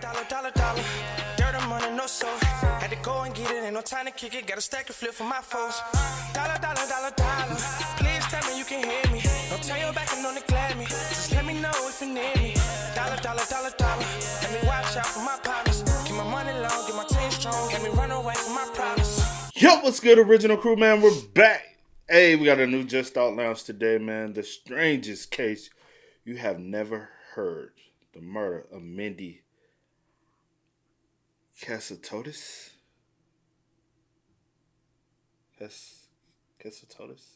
Dollar. Dirt and money, no soul. Had to go and get it, ain't no time to kick it. Got a stack of flip for my foes. Dollar. Please tell me you can hear me. Don't turn your back and don't neglect me. Just let me know if you need me. Dollar. Let me watch out for my partners. Keep my money long, get my team strong. Let me run away from my problems. Yo, what's good, original crew, man? We're back. Hey, we got a new Just Thought Lounge today, man. The strangest case you have never heard. The murder of Mindi Kassotis. Kassotis.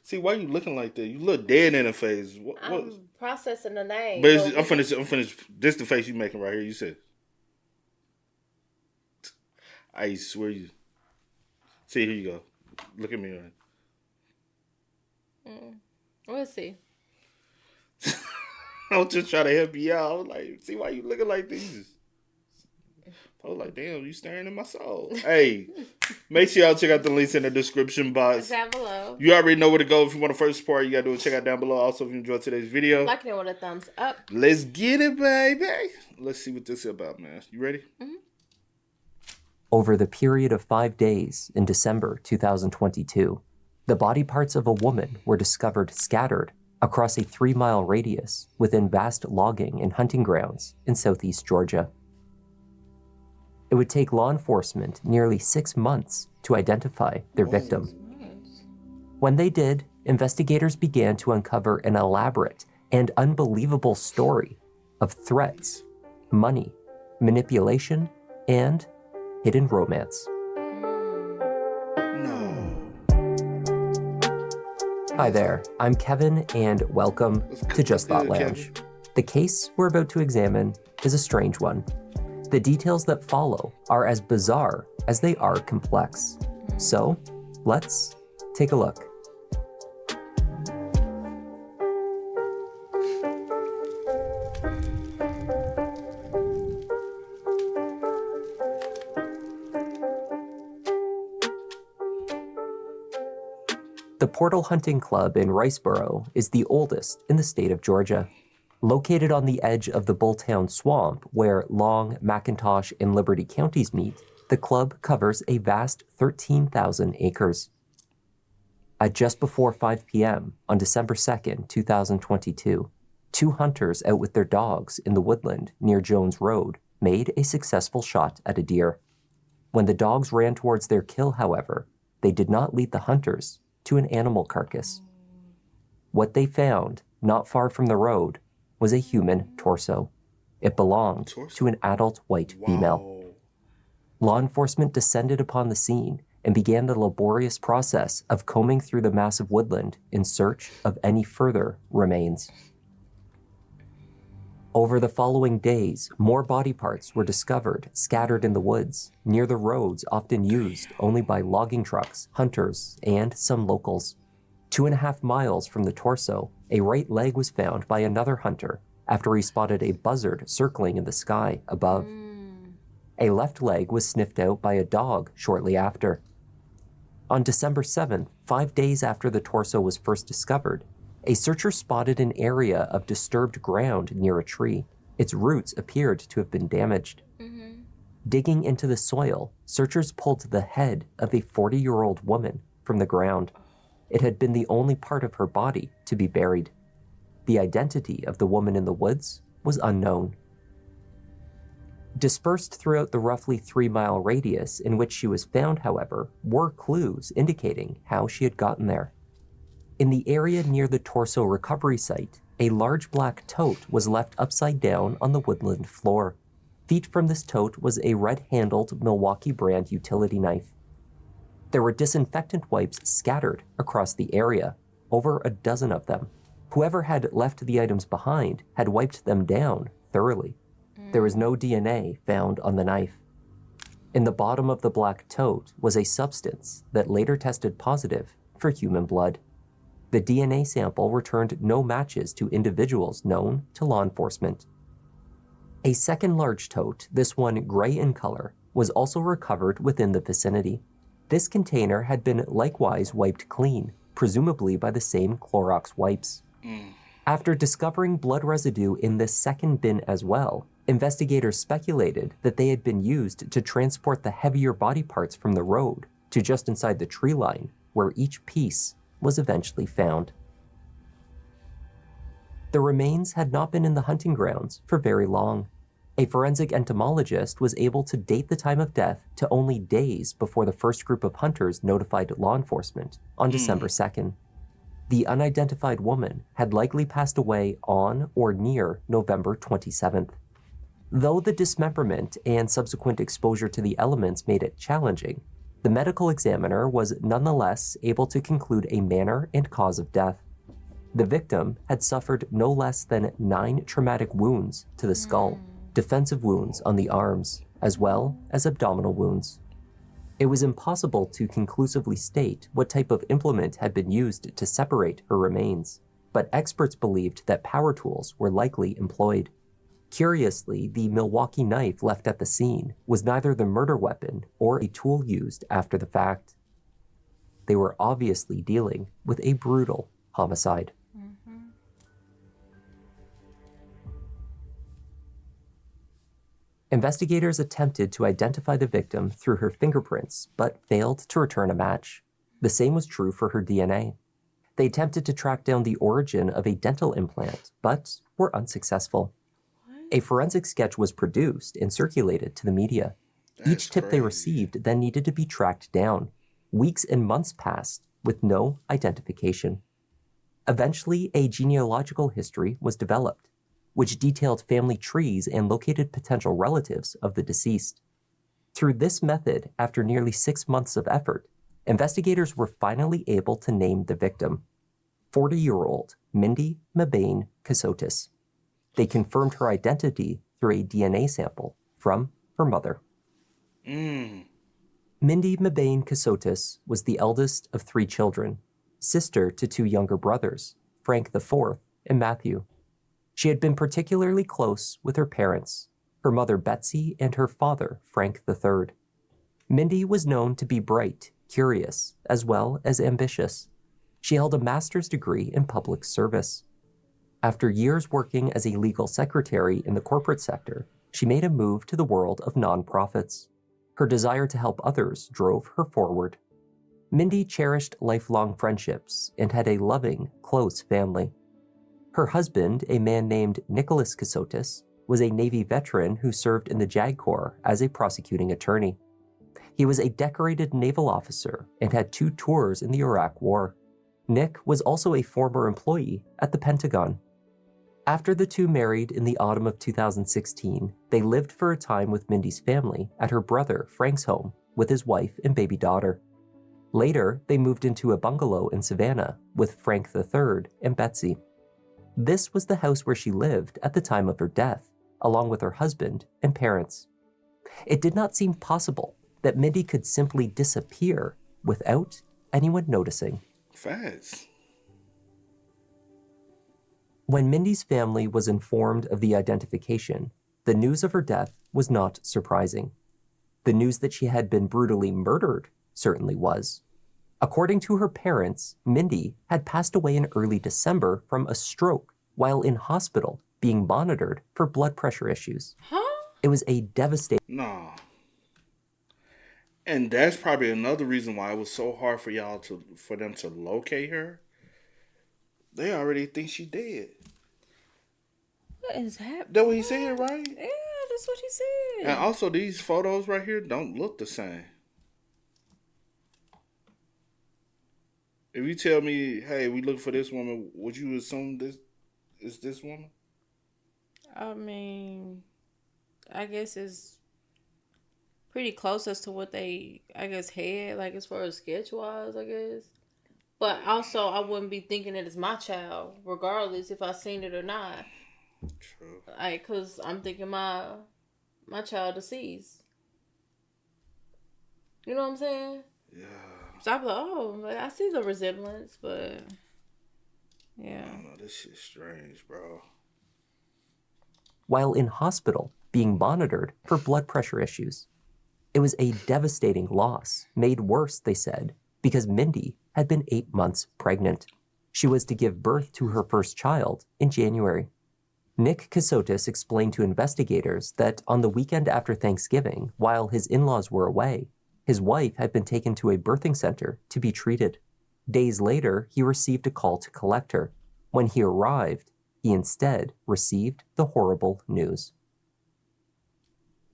See, why you looking like that? You look dead in the face. What? I'm processing the name. But I'm finished. This the face you making right here. You said. I swear you. See, here you go. Look at me. We'll see. I was just trying to help you out. I was like, see why you looking like this? I was like, damn, you staring in my soul. Hey, make sure y'all check out the links in the description box. Down below. You already know where to go. If you want to first support, you got to do it. Check out down below. Also, if you enjoyed today's video, like it with a thumbs up. Let's get it, baby. Let's see what this is about, man. You ready? Mm-hmm. Over the period of 5 days in December 2022, the body parts of a woman were discovered scattered across a 3-mile radius within vast logging and hunting grounds in southeast Georgia. It would take law enforcement nearly 6 months to identify their victim. When they did, investigators began to uncover an elaborate and unbelievable story of threats, money, manipulation, and hidden romance. Hi there, I'm Kevin, and welcome to Just Thought Lounge. The case we're about to examine is a strange one. The details that follow are as bizarre as they are complex. So, let's take a look. The Portal Hunting Club in Riceboro is the oldest in the state of Georgia. Located on the edge of the Bulltown Swamp, where Long, McIntosh, and Liberty counties meet, the club covers a vast 13,000 acres. At just before 5 p.m. on December 2nd, 2022, 2 hunters out with their dogs in the woodland near Jones Road made a successful shot at a deer. When the dogs ran towards their kill, however, they did not lead the hunters to an animal carcass. What they found, not far from the road, was a human torso. It belonged to an adult white female. Law enforcement descended upon the scene and began the laborious process of combing through the massive woodland in search of any further remains. Over the following days, more body parts were discovered scattered in the woods, near the roads often used only by logging trucks, hunters, and some locals. 2.5 miles from the torso, a right leg was found by another hunter after he spotted a buzzard circling in the sky above. A left leg was sniffed out by a dog shortly after. On December 7th, 5 days after the torso was first discovered, a searcher spotted an area of disturbed ground near a tree. Its roots appeared to have been damaged. Digging into the soil, searchers pulled the head of a 40-year-old woman from the ground. It had been the only part of her body to be buried. The identity of the woman in the woods was unknown. Dispersed throughout the roughly 3-mile radius in which she was found, however, were clues indicating how she had gotten there. In the area near the torso recovery site, a large black tote was left upside down on the woodland floor. Feet from this tote was a red-handled Milwaukee brand utility knife. There were disinfectant wipes scattered across the area, over a dozen of them. Whoever had left the items behind had wiped them down thoroughly. There was no DNA found on the knife. In the bottom of the black tote was a substance that later tested positive for human blood. The DNA sample returned no matches to individuals known to law enforcement. A second large tote, this one gray in color, was also recovered within the vicinity. This container had been likewise wiped clean, presumably by the same Clorox wipes. After discovering blood residue in this second bin as well, investigators speculated that they had been used to transport the heavier body parts from the road to just inside the tree line, where each piece was eventually found. The remains had not been in the hunting grounds for very long. A forensic entomologist was able to date the time of death to only days before the first group of hunters notified law enforcement on December 2nd. The unidentified woman had likely passed away on or near November 27th. Though the dismemberment and subsequent exposure to the elements made it challenging, the medical examiner was nonetheless able to conclude a manner and cause of death. The victim had suffered no less than 9 traumatic wounds to the skull, defensive wounds on the arms, as well as abdominal wounds. It was impossible to conclusively state what type of implement had been used to separate her remains, but experts believed that power tools were likely employed. Curiously, the Milwaukee knife left at the scene was neither the murder weapon or a tool used after the fact. They were obviously dealing with a brutal homicide. Investigators attempted to identify the victim through her fingerprints, but failed to return a match. The same was true for her DNA. They attempted to track down the origin of a dental implant, but were unsuccessful. A forensic sketch was produced and circulated to the media. Each tip they received then needed to be tracked down. Weeks and months passed with no identification. Eventually, a genealogical history was developed, which detailed family trees and located potential relatives of the deceased. Through this method, after nearly 6 months of effort, investigators were finally able to name the victim, 40-year-old Mindi Kassotis. They confirmed her identity through a DNA sample from her mother. Mindi Kassotis was the eldest of 3 children, sister to 2 younger brothers, Frank IV and Matthew. She had been particularly close with her parents, her mother Betsy and her father Frank III. Mindi was known to be bright, curious, as well as ambitious. She held a master's degree in public service. After years working as a legal secretary in the corporate sector, she made a move to the world of nonprofits. Her desire to help others drove her forward. Mindi cherished lifelong friendships and had a loving, close family. Her husband, a man named Nicholas Kassotis, was a Navy veteran who served in the JAG Corps as a prosecuting attorney. He was a decorated naval officer and had 2 tours in the Iraq War. Nick was also a former employee at the Pentagon. After the 2 married in the autumn of 2016, they lived for a time with Mindy's family at her brother Frank's home with his wife and baby daughter. Later, they moved into a bungalow in Savannah with Frank III and Betsy. This was the house where she lived at the time of her death, along with her husband and parents. It did not seem possible that Mindi could simply disappear without anyone noticing. Facts. When Mindy's family was informed of the identification, the news of her death was not surprising. The news that she had been brutally murdered certainly was. According to her parents, Mindi had passed away in early December from a stroke while in hospital being monitored for blood pressure issues. It was a devastating... No. And that's probably another reason why it was so hard for them to locate her. They already think she dead. What is happening? That's what he said, right? Yeah, that's what he said. And also, these photos right here don't look the same. If you tell me, hey, we look for this woman, would you assume this is this woman? I mean, I guess it's pretty close as to what they, I guess, had, like, as far as sketch-wise, I guess. But also, I wouldn't be thinking that it's my child, regardless if I seen it or not. True. Like, because I'm thinking my child deceased. You know what I'm saying? Yeah. So I'm like, oh, like, I see the resemblance, but yeah. I don't know, this shit's strange, bro. While in hospital, being monitored for blood pressure issues. It was a devastating loss, made worse, they said, because Mindi had been 8 months pregnant. She was to give birth to her first child in January. Nick Kassotis explained to investigators that on the weekend after Thanksgiving, while his in-laws were away, his wife had been taken to a birthing center to be treated. Days later, he received a call to collect her. When he arrived, he instead received the horrible news.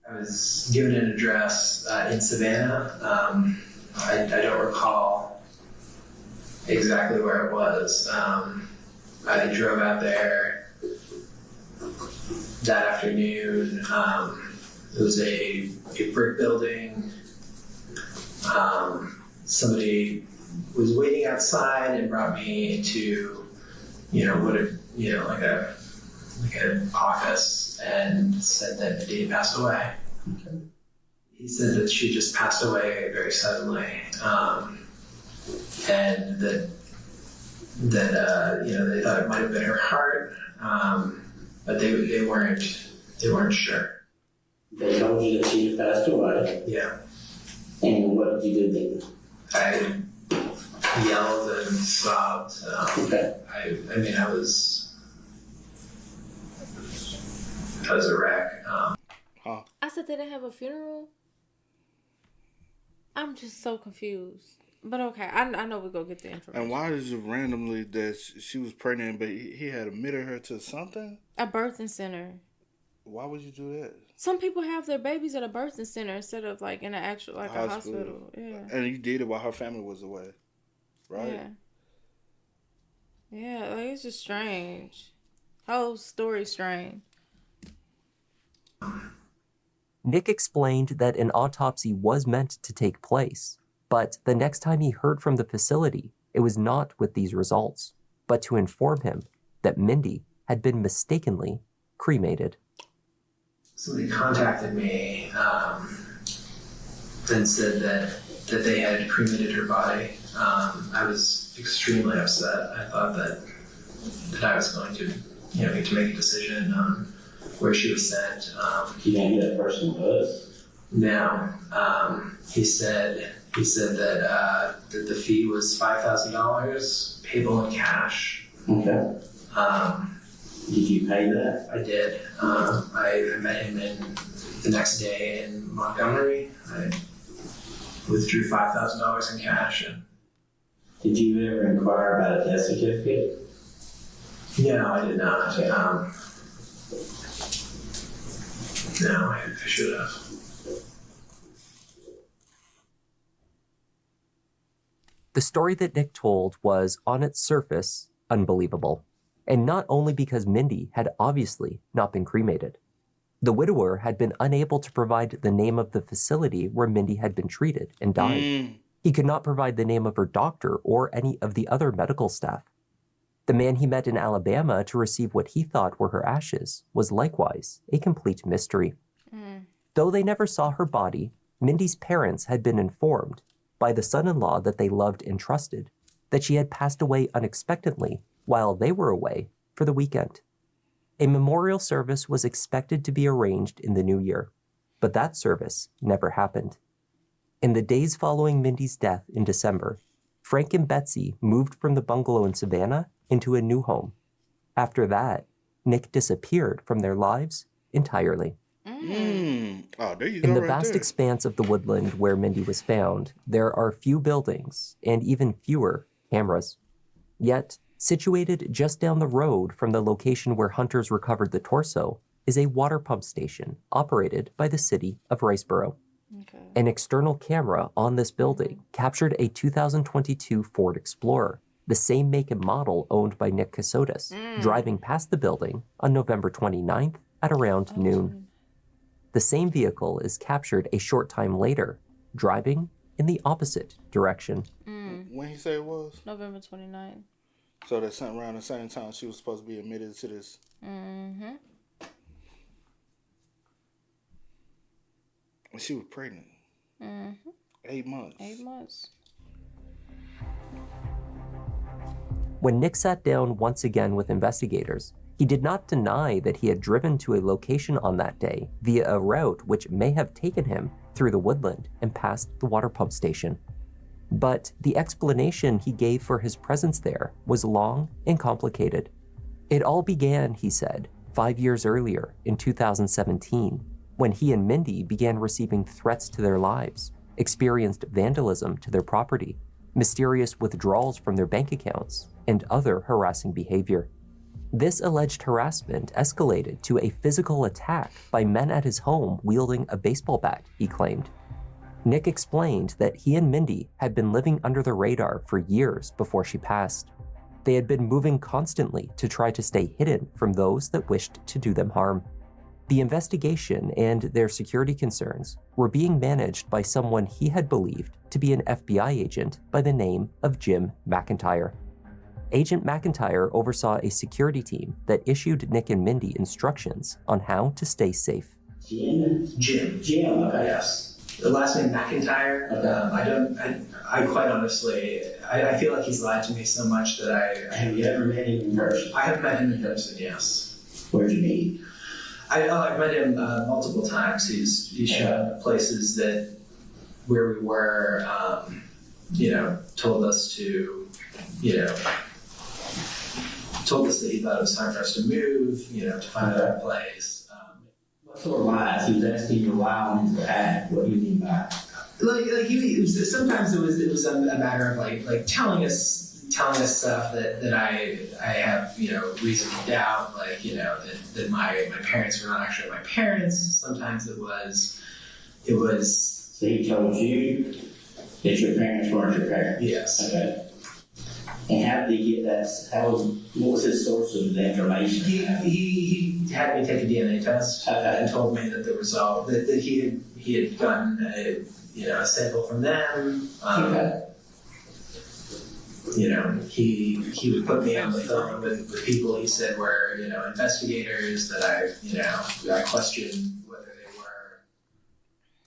I was given an address in Savannah. I don't recall exactly where it was. I drove out there that afternoon. It was a brick building. Somebody was waiting outside and brought me into, like an office, and said that Mindi had passed away. Okay. He said that she just passed away very suddenly, and that they thought it might have been her heart, but they weren't sure. They told you that she had passed away. Yeah. And what did you do then? I yelled and sobbed. Okay. I was a wreck. I said they didn't have a funeral? I'm just so confused. But okay, I know we're going to get the information. And why is it randomly that she was pregnant, but he had admitted her to something? A birthing center. Why would you do that? Some people have their babies at a birthing center instead of like in an actual, like a hospital. Yeah. And you did it while her family was away, right? Yeah, like it's just strange. Whole story strange. Nick explained that an autopsy was meant to take place, but the next time he heard from the facility, it was not with these results, but to inform him that Mindi had been mistakenly cremated. Somebody contacted me and said that they had cremated her body. I was extremely upset. I thought that I was going to, get to make a decision on where she was sent. You know who that person was? No. He said that the fee was $5,000 payable in cash. Okay. Did you pay that? I did. I met him the next day in Montgomery. I withdrew $5,000 in cash. Did you ever inquire about a death certificate? No, I did not. No, I should have. The story that Nick told was, on its surface, unbelievable. And not only because Mindi had obviously not been cremated. The widower had been unable to provide the name of the facility where Mindi had been treated and died. He could not provide the name of her doctor or any of the other medical staff. The man he met in Alabama to receive what he thought were her ashes was likewise a complete mystery. Though they never saw her body, Mindi's parents had been informed by the son-in-law that they loved and trusted that she had passed away unexpectedly while they were away for the weekend. A memorial service was expected to be arranged in the new year, but that service never happened. In the days following Mindi's death in December, Frank and Betsy moved from the bungalow in Savannah into a new home. After that, Nick disappeared from their lives entirely. Oh, there you go. In the right vast there. expanse of the woodland where Mindi was found, there are few buildings and even fewer cameras. Yet, situated just down the road from the location where hunters recovered the torso is a water pump station operated by the city of Riceboro. Okay. An external camera on this building captured a 2022 Ford Explorer, the same make and model owned by Nick Kassotis, driving past the building on November 29th at around noon. The same vehicle is captured a short time later, driving in the opposite direction. When he said it was? November 29th. So that's something around the same time she was supposed to be admitted to this. Mm-hmm. When she was pregnant. 8 months. 8 months. When Nick sat down once again with investigators, he did not deny that he had driven to a location on that day via a route which may have taken him through the woodland and past the water pump station. But the explanation he gave for his presence there was long and complicated. It all began, he said, 5 years earlier in 2017, when he and Mindi began receiving threats to their lives, experienced vandalism to their property, mysterious withdrawals from their bank accounts, and other harassing behavior. This alleged harassment escalated to a physical attack by men at his home wielding a baseball bat, he claimed. Nick explained that he and Mindi had been living under the radar for years before she passed. They had been moving constantly to try to stay hidden from those that wished to do them harm. The investigation and their security concerns were being managed by someone he had believed to be an FBI agent by the name of Jim McIntyre. Agent McIntyre oversaw a security team that issued Nick and Mindi instructions on how to stay safe. Jim, okay. Yes. The last name McIntyre. I quite honestly, I feel like he's lied to me so much that Have you ever met him in person? I have met him in person, yes. Where'd you meet? I've met him multiple times. He's shown places where we were, told us that he thought it was time for us to move, to find a better place. What sort of lies? He was asking you to lie on his behalf. What do you mean by it? Sometimes it was a matter of like telling us stuff that I have reason to doubt, that my parents were not actually my parents. Sometimes it was. So he told you that your parents weren't your parents? Yes. Okay. And how did he get that? What was his source of the information? He had me take a DNA test and told me that the result that he had gotten a sample from them. Okay. He would put me on the phone with people he said were investigators that I questioned whether they were.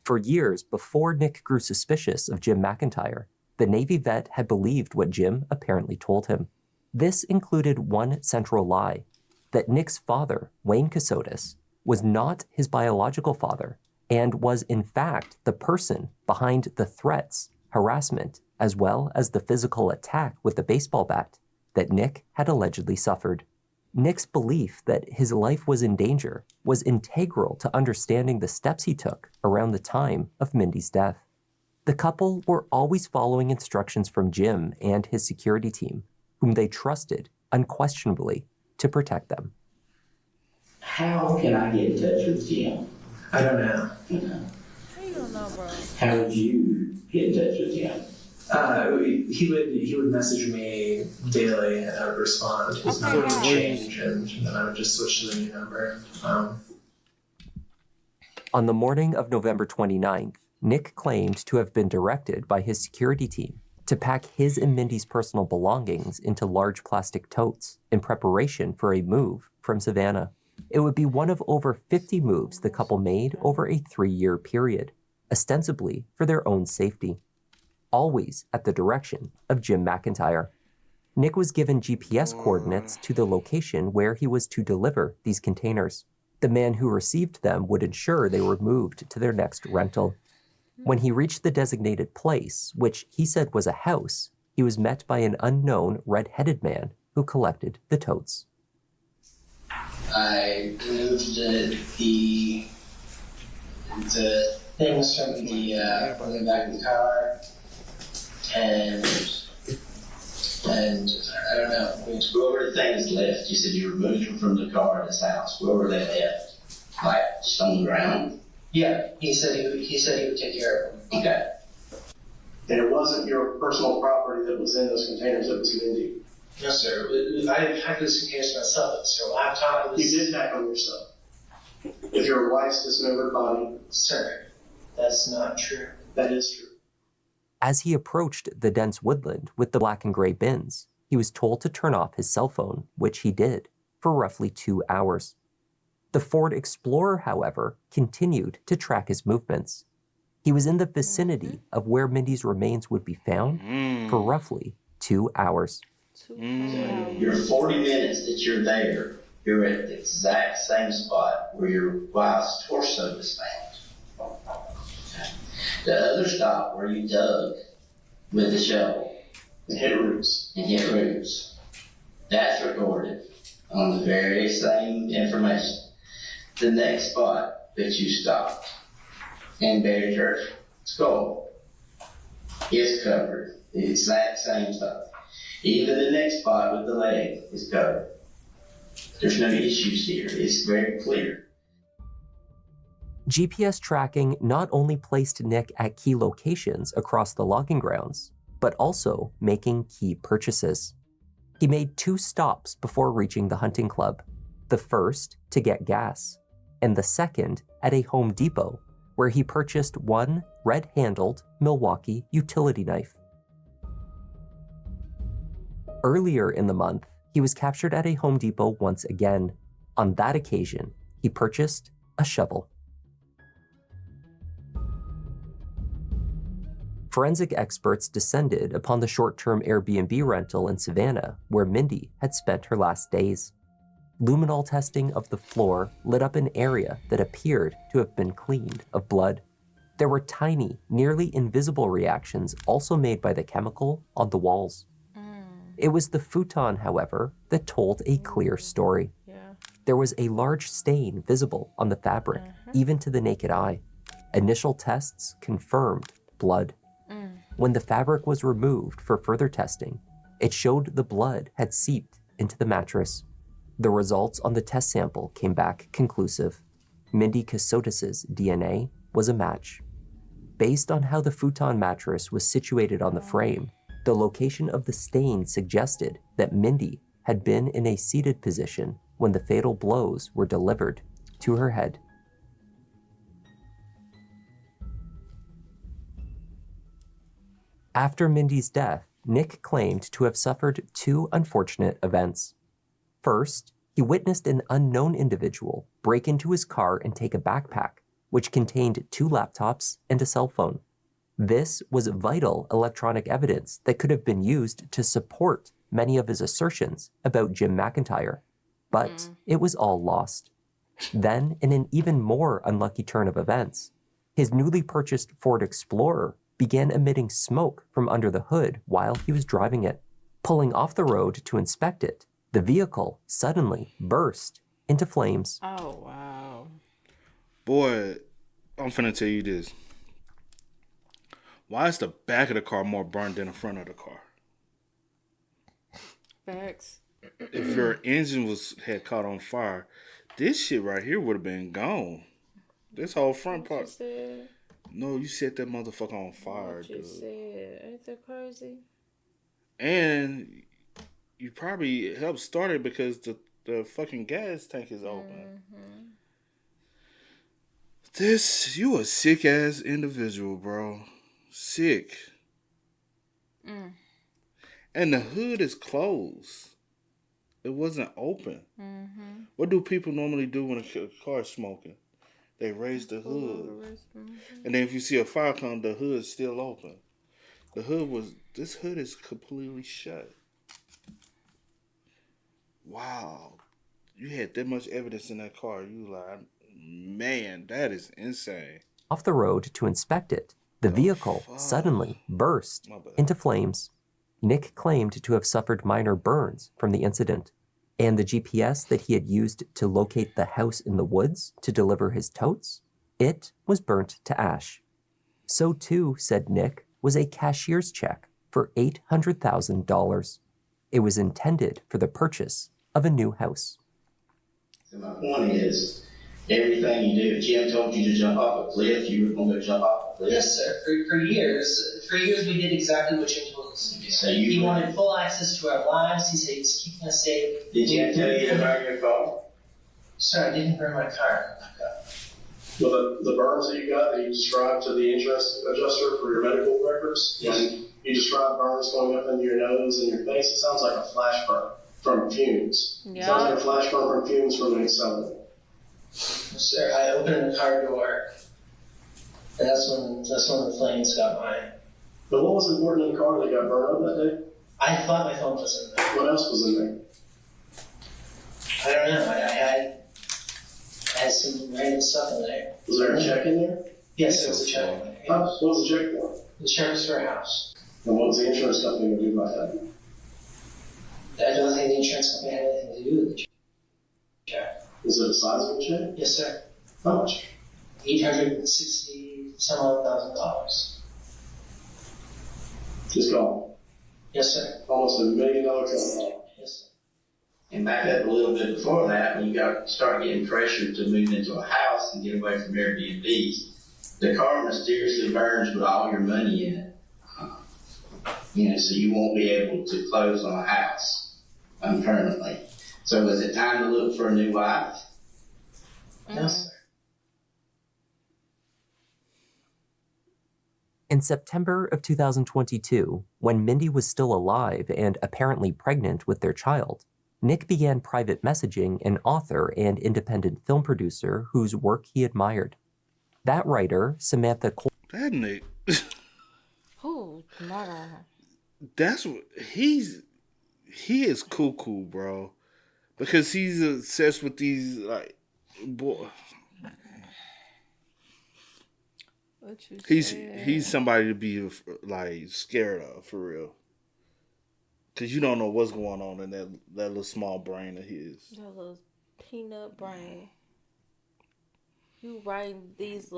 For years before Nick grew suspicious of Jim McIntyre, the Navy vet had believed what Jim apparently told him. This included one central lie, that Nick's father, Wayne Kassotis, was not his biological father and was in fact the person behind the threats, harassment, as well as the physical attack with the baseball bat that Nick had allegedly suffered. Nick's belief that his life was in danger was integral to understanding the steps he took around the time of Mindi's death. The couple were always following instructions from Jim and his security team, whom they trusted unquestionably to protect them. How can I get in touch with Jim? I don't know. How you don't know, bro? How would you get in touch with Jim? He would message me daily, and I would respond. His number would change, and then I would just switch to the new number. On the morning of November 29th, Nick claimed to have been directed by his security team to pack his and Mindi's personal belongings into large plastic totes in preparation for a move from Savannah. It would be one of over 50 moves the couple made over a 3-year period, ostensibly for their own safety, always at the direction of Jim McIntyre. Nick was given GPS coordinates to the location where he was to deliver these containers. The man who received them would ensure they were moved to their next rental. When he reached the designated place, which he said was a house, he was met by an unknown red-headed man who collected the totes. I removed the things from the back of the car, and I don't know. Where were the things left? You said you removed them from the car at his house. Where were they left? Like just on the ground? Yeah, he said he would take care of them. Okay. And it wasn't your personal property that was in those containers, it was Mindi. No, sir. I have this in case myself. It's your laptop. You did hack on yourself. With your wife's dismembered body. Sir, that's not true. That is true. As he approached the dense woodland with the black and gray bins, he was told to turn off his cell phone, which he did, for roughly 2 hours. The Ford Explorer, however, continued to track his movements. He was in the vicinity of where Mindi's remains would be found for roughly 2 hours. Your 40 minutes that you're there, you're at the exact same spot where your wife's torso was found. The other stop where you dug with the shovel And hit roots. and hit roots, that's recorded on the very same information. The next spot that you stopped and buried her skull is covered. The exact same stuff. Even the next spot with the leg is covered. There's no issues here. It's very clear. GPS tracking not only placed Nick at key locations across the logging grounds, but also making key purchases. He made 2 stops before reaching the hunting club, the first to get gas, and the second at a Home Depot, where he purchased one red-handled Milwaukee utility knife. Earlier in the month, he was captured at a Home Depot once again. On that occasion, he purchased a shovel. Forensic experts descended upon the short-term Airbnb rental in Savannah, where Mindi had spent her last days. Luminol testing of the floor lit up an area that appeared to have been cleaned of blood. There were tiny, nearly invisible reactions also made by the chemical on the walls. It was the futon, however, that told a clear story. There was a large stain visible on the fabric, even to the naked eye. Initial tests confirmed blood. When the fabric was removed for further testing, it showed the blood had seeped into the mattress. The results on the test sample came back conclusive. Mindi Kassotis' DNA was a match. Based on how the futon mattress was situated on the frame, the location of the stain suggested that Mindi had been in a seated position when the fatal blows were delivered to her head. After Mindi's death, Nick claimed to have suffered 2 unfortunate events. First, he witnessed an unknown individual break into his car and take a backpack, which contained 2 laptops and a cell phone. This was vital electronic evidence that could have been used to support many of his assertions about Jim McIntyre, but it was all lost. Then, in an even more unlucky turn of events, his newly purchased Ford Explorer began emitting smoke from under the hood while he was driving it. Pulling off the road to inspect it, the vehicle suddenly burst into flames. Oh, wow. Boy, I'm finna tell you this. Why is the back of the car more burned than the front of the car? Facts. If your engine had caught on fire, this shit right here would have been gone. This whole front part. Said? No, you set that motherfucker on fire, What you dude. said? Ain't that crazy? And you probably helped start it because the fucking gas tank is open. You a sick ass individual, bro. Sick. And the hood is closed. It wasn't open. What do people normally do when a car is smoking? They raise the hood. And then if you see a fire come, the hood's still open. This hood is completely shut. Wow. You had that much evidence in that car. You like, man, that is insane. Off the road to inspect it, the vehicle suddenly burst into flames. Nick claimed to have suffered minor burns from the incident, and the GPS that he had used to locate the house in the woods to deliver his totes, it was burnt to ash. So too, said Nick, was a cashier's check for $800,000. It was intended for the purchase of a new house. So my point is, everything you do, if Jim told you to jump off a cliff, you were going to jump off a cliff. Yes, sir. For years we did exactly what Jim told us to do. So He wanted full access to our lives. He said he was keeping us safe. Did Jim tell you to burn your car? Sir, I didn't burn my car. Well, the burns that you got that you described to the interest adjuster for your medical records, Yes. you described burns going up into your nose and your face. It sounds like a flash burn from fumes. Yeah. Sounds like a flash burn from fumes from an accelerant. Sir, I opened the car door, and that's when the flames got mine. But what was important in the car that got burned up that day? I thought my phone was in there. What else was in there? I don't know. I had some random stuff in there. Was there a check in there? Yes, there was a check in there. What was the check for? Insurance for a house. And what was the insurance company going to do about that? I don't think the insurance company had anything to do with the check. Was it a sizable check? Yes, sir. How much? $860,000. Just gone. Yes, sir. Almost $1 million cut. Yes, sir. And back up a little bit before that, when you start getting pressured to move into a house and get away from Airbnbs, the car mysteriously burns with all your money in it. So you won't be able to close on a house permanently. So was it time to look for a new wife? Yes, sir. In September of 2022, when Mindi was still alive and apparently pregnant with their child, Nick began private messaging an author and independent film producer whose work he admired. That writer, Samantha Cole. That Nick. Oh, not That's what he is cuckoo, bro. Because he's obsessed with these boy. He's somebody to be scared of for real. Cause you don't know what's going on in that little small brain of his. That little peanut brain. You writing this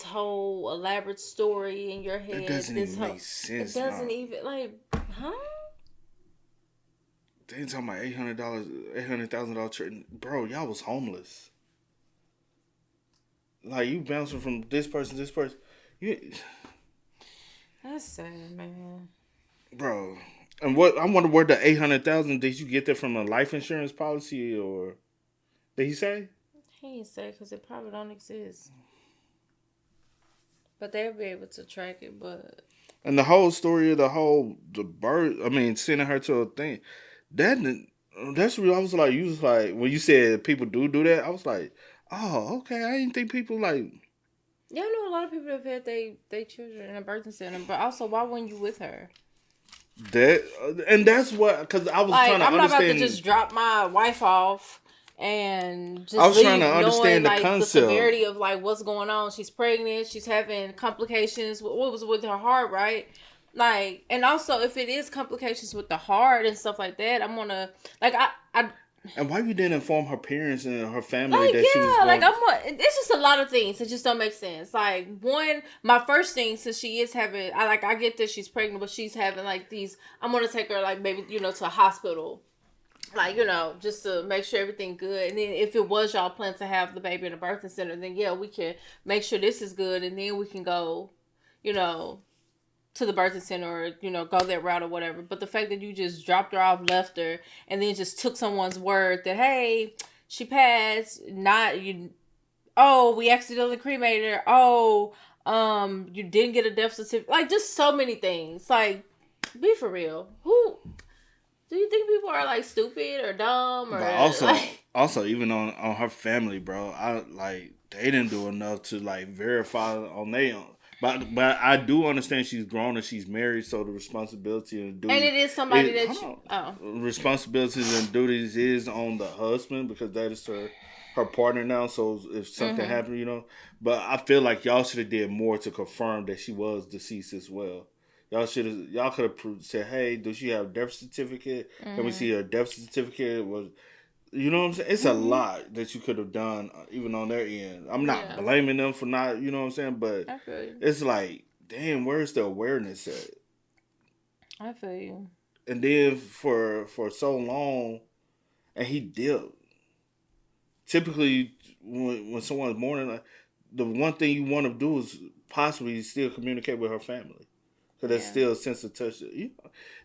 whole elaborate story in your head. It doesn't even make sense. It doesn't even huh? They ain't talking about $800,000 trade. Bro, y'all was homeless. You bouncing from this person to this person. That's sad, man. Bro, and I wonder where the $800,000 did you get that from a life insurance policy or did he say? He ain't say because it probably don't exist. But they'll be able to track it. And the whole story of the bird. I mean, sending her to a thing. That's real. I was like, you was like when you said people do that. I was like, oh, okay. I didn't think people Yeah, I know a lot of people have had they children in a birthing center, but also why weren't you with her? That's what, because I was trying to understand. I'm not about to just drop my wife off and just I was trying to understand knowing, the concept. The severity of what's going on. She's pregnant. She's having complications. What was with her heart, right? And also if it is complications with the heart and stuff like that, I'm gonna And why you didn't inform her parents and her family that she was going... it's just a lot of things that just don't make sense. One, my first thing, since she is having, I get that she's pregnant, but she's having these, I'm gonna take her maybe, to a hospital. Just to make sure everything good. And then if it was y'all plan to have the baby in a birthing center, then yeah, we can make sure this is good and then we can go, to the birthing center or, go that route or whatever. But the fact that you just dropped her off, left her, and then just took someone's word that, hey, she passed, we accidentally cremated her. You didn't get a death certificate. Just so many things. Be for real. Who do you think people are stupid or dumb or also even on her family, bro? They didn't do enough to verify on their own. But I do understand she's grown and she's married, so the responsibility and duties... And it is somebody responsibilities and duties is on the husband because that is her partner now. So if something happened, But I feel like y'all should have did more to confirm that she was deceased as well. Y'all could have said, hey, does she have a death certificate? Can we see her death certificate? You know what I'm saying? It's a lot that you could have done, even on their end. I'm not blaming them for not, you know what I'm saying? But I feel you. It's damn, where's the awareness at? I feel you. And then for so long, and he dipped. Typically, when someone's mourning, the one thing you want to do is possibly still communicate with her family. Because that's still a sense of touch.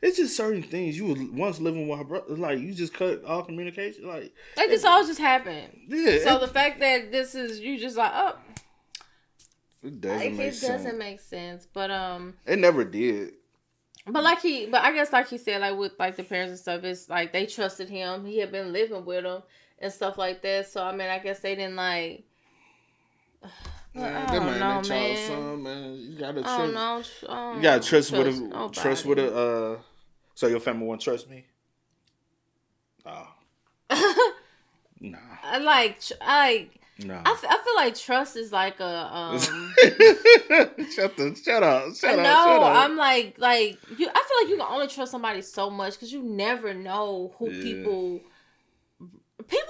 It's just certain things. You was once living with her brother. You just cut all communication. This all just happened. Yeah. So the fact that this is, you just it doesn't make sense. It doesn't make sense. But, it never did. But I guess he said, with the parents and stuff, it's they trusted him. He had been living with them and stuff like that. So, I guess they didn't Man, that man. Son, man. You gotta trust. You gotta trust with a. So your family won't trust me? Oh. Nah. No. I feel like trust is like a Shut up. I'm like you. I feel like you can only trust somebody so much because you never know who people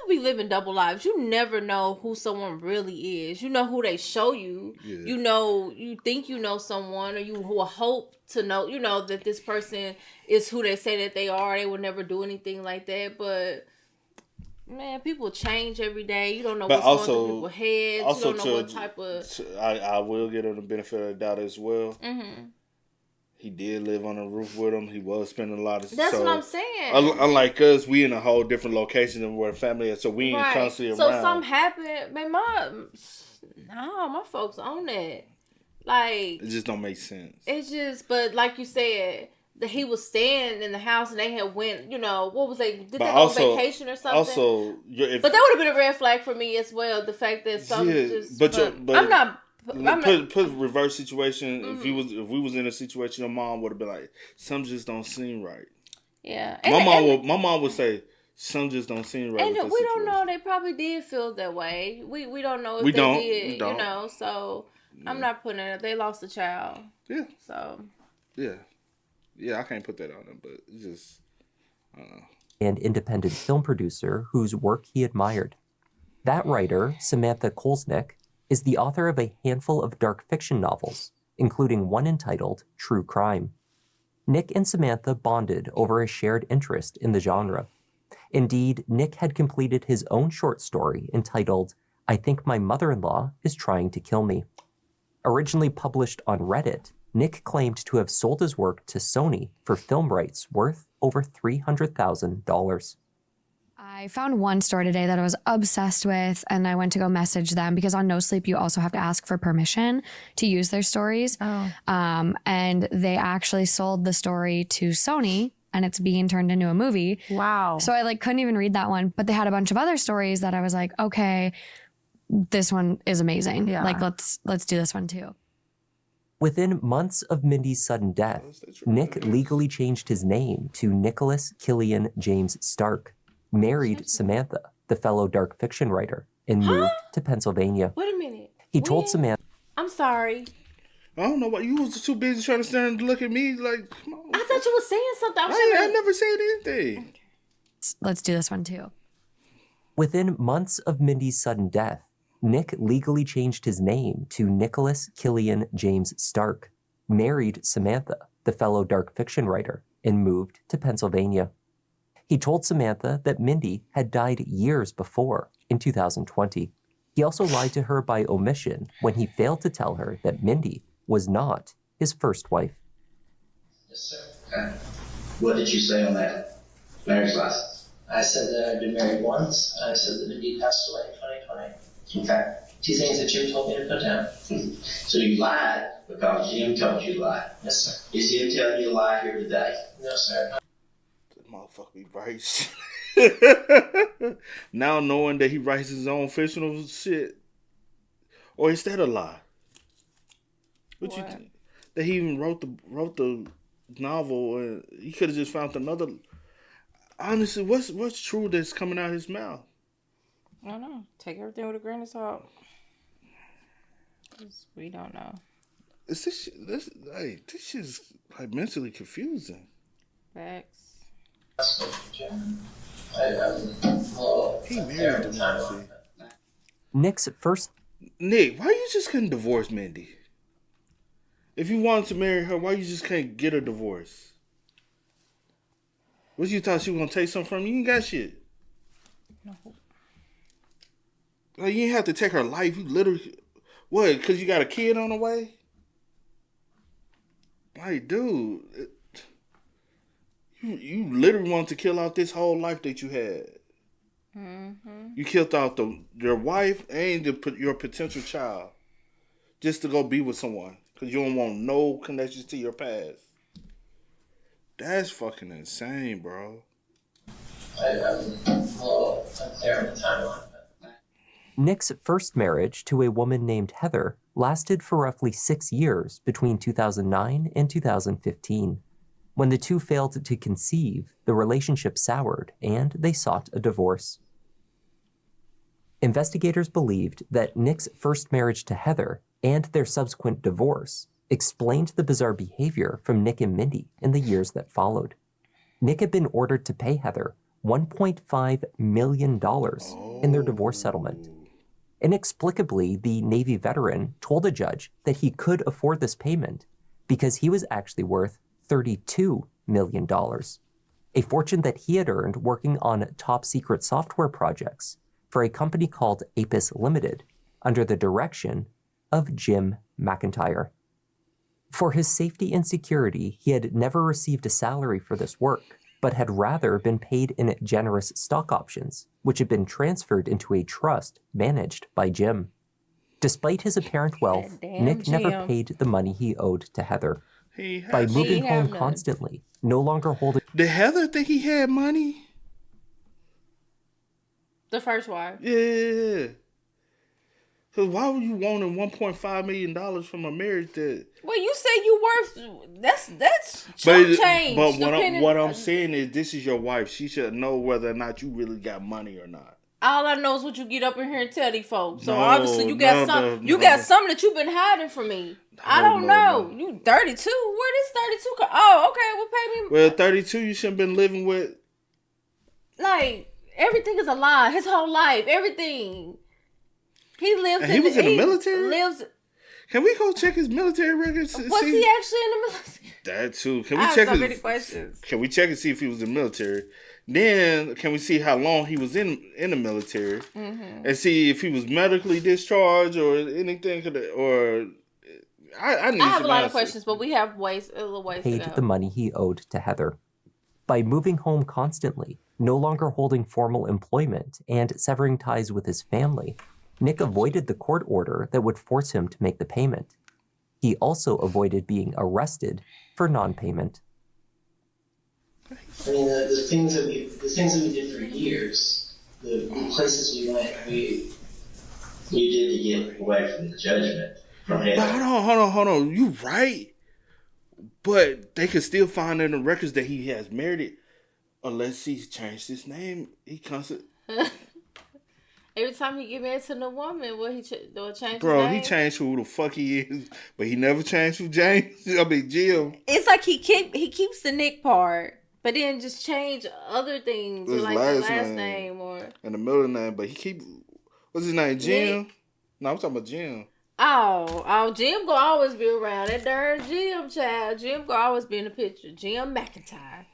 be living double lives. You never know who someone really is. You know who they show you. Yeah. You know, you think you know someone, or you will hope to know. You know that this person is who they say that they are. They would never do anything like that, but. Man, people change every day. You don't know what's going through people's heads. You don't know what type of... I will get him the benefit of the doubt as well. Mm-hmm. He did live on a roof with him. He was spending a lot of... That's what I'm saying. Unlike us, we in a whole different location than where the family is, so we ain't constantly around. So something happened. Man, my folks own that. Like... It just don't make sense. It's just... But like you said... That he was staying in the house and they had went, what was they? Did they go on vacation or something? Also, but that would have been a red flag for me as well. The fact that some I'm not. Put reverse situation. Mm-hmm. If we was in a situation, your mom would have been like, "Some just don't seem right." Yeah, my mom would say, "Some just don't seem right." And we don't know. They probably did feel that way. We don't know if they did. We don't. So I'm not putting it. They lost a child. Yeah. So. Yeah. Yeah, I can't put that on him, but it's just, I don't know. And independent film producer whose work he admired. That writer, Samantha Kolsnick, is the author of a handful of dark fiction novels, including one entitled True Crime. Nick and Samantha bonded over a shared interest in the genre. Indeed, Nick had completed his own short story entitled I Think My Mother-in-Law is Trying to Kill Me. Originally published on Reddit, Nick claimed to have sold his work to Sony for film rights worth over $300,000. I found one store today that I was obsessed with, and I went to go message them because on No Sleep, you also have to ask for permission to use their stories. Oh. And they actually sold the story to Sony, and it's being turned into a movie. Wow. So I couldn't even read that one, but they had a bunch of other stories that I was like, okay, this one is amazing. Yeah. Let's do this one too. Within months of Mindy's sudden death, Nick legally changed his name to Nicholas Killian James Stark, married Samantha, the fellow dark fiction writer, and moved to Pennsylvania. Wait a minute. He told Samantha... I'm sorry. I don't know why you was too busy trying to stand and look at me like, come on. I thought you were saying something. I never said anything. Let's do this one too. Within months of Mindy's sudden death, Nick legally changed his name to Nicholas Killian James Stark, married Samantha, the fellow dark fiction writer, and moved to Pennsylvania. He told Samantha that Mindy had died years before, in 2020. He also lied to her by omission when he failed to tell her that Mindy was not his first wife. Yes, sir. Okay. What did you say on that marriage license? I said that I'd been married once. I said that Mindi passed away in 2020. Okay. Two things that Jim told me to put down. So you lied because Jim told you to lie. Yes, sir. Is Jim telling you to lie here today? No, sir. That motherfucker be right. Now knowing that he writes his own fictional shit. Or is that a lie? What you think? That he even wrote the novel and he could have just found another. Honestly, what's true that's coming out of his mouth? I don't know. Take everything with a grain of salt. 'Cause we don't know. Is this shit's like mentally confusing. Facts. Jim. He married the Nancy. Nick's first... Nick, why you just couldn't divorce Mindy? If you wanted to marry her, why you just can't get a divorce? What, you thought she was gonna take something from you? You ain't got shit. No. Like, you ain't have to take her life. You literally... What, because you got a kid on the way? Like, dude... You literally want to kill out this whole life that you had. Mm-hmm. You killed out your wife and your potential child just to go be with someone because you don't want no connections to your past. That's fucking insane, bro. I'm a little unclear on the timeline. Nick's first marriage to a woman named Heather lasted for roughly 6 years between 2009 and 2015. When the two failed to conceive, the relationship soured and they sought a divorce. Investigators believed that Nick's first marriage to Heather and their subsequent divorce explained the bizarre behavior from Nick and Mindi in the years that followed. Nick had been ordered to pay Heather $1.5 million in their divorce settlement. Inexplicably, the Navy veteran told a judge that he could afford this payment because he was actually worth $32 million, a fortune that he had earned working on top-secret software projects for a company called Apis Limited under the direction of Jim McIntyre. For his safety and security, he had never received a salary for this work, but had rather been paid in generous stock options, which had been transferred into a trust managed by Jim. Despite his apparent wealth, Nick Jim. never paid the money he owed to Heather. He By has. moving He have home none. constantly, no longer holding... Did Heather think he had money? The first wife. Yeah. Cause why would you wanting $1.5 million from a marriage that? Well, you say you worth that's chump change. But depending- what I'm saying is, this is your wife. She should know whether or not you really got money or not. All I know is what you get up in here and tell these folks. So No, obviously you got no. something that you've been hiding from me. I No, don't no, know. no. You 32? Where does 32 come? Oh, okay. Well, pay me. Well, 32, you shouldn't been living with. Like everything is a lie. His whole life, everything. He lives. And he was in the military? Lives. Can we go check his military records? Was he actually in the military? That too. Can I we have check so his? many questions. Can we check and see if he was in the military? Then can we see how long he was in the military, and see if he was medically discharged or anything? Or I need. I have some a lot of answers. questions, but we have a little ways to paid go. the money he owed to Heather. By moving home constantly, no longer holding formal employment, and severing ties with his family, Nick avoided the court order that would force him to make the payment. He also avoided being arrested for non-payment. I mean, the things that we did for years, the places we went, You did to get away from the judgment from But Heather. hold on. You right. But they could still find in the records that he has married it, unless he's changed his name. He constantly. Every time he get married to a woman, will he change Bro, his name? he changed who the fuck he is, but he never changed who James. I mean, Jim. It's like he keeps the Nick part, but then just change other things, His like the last last name. name or. And the middle name, but he keep. What's his name? Jim? Nick. No, I'm talking about Jim. Oh, Jim gonna always be around. That darn Jim child. Jim gonna always be in the picture. Jim McIntyre.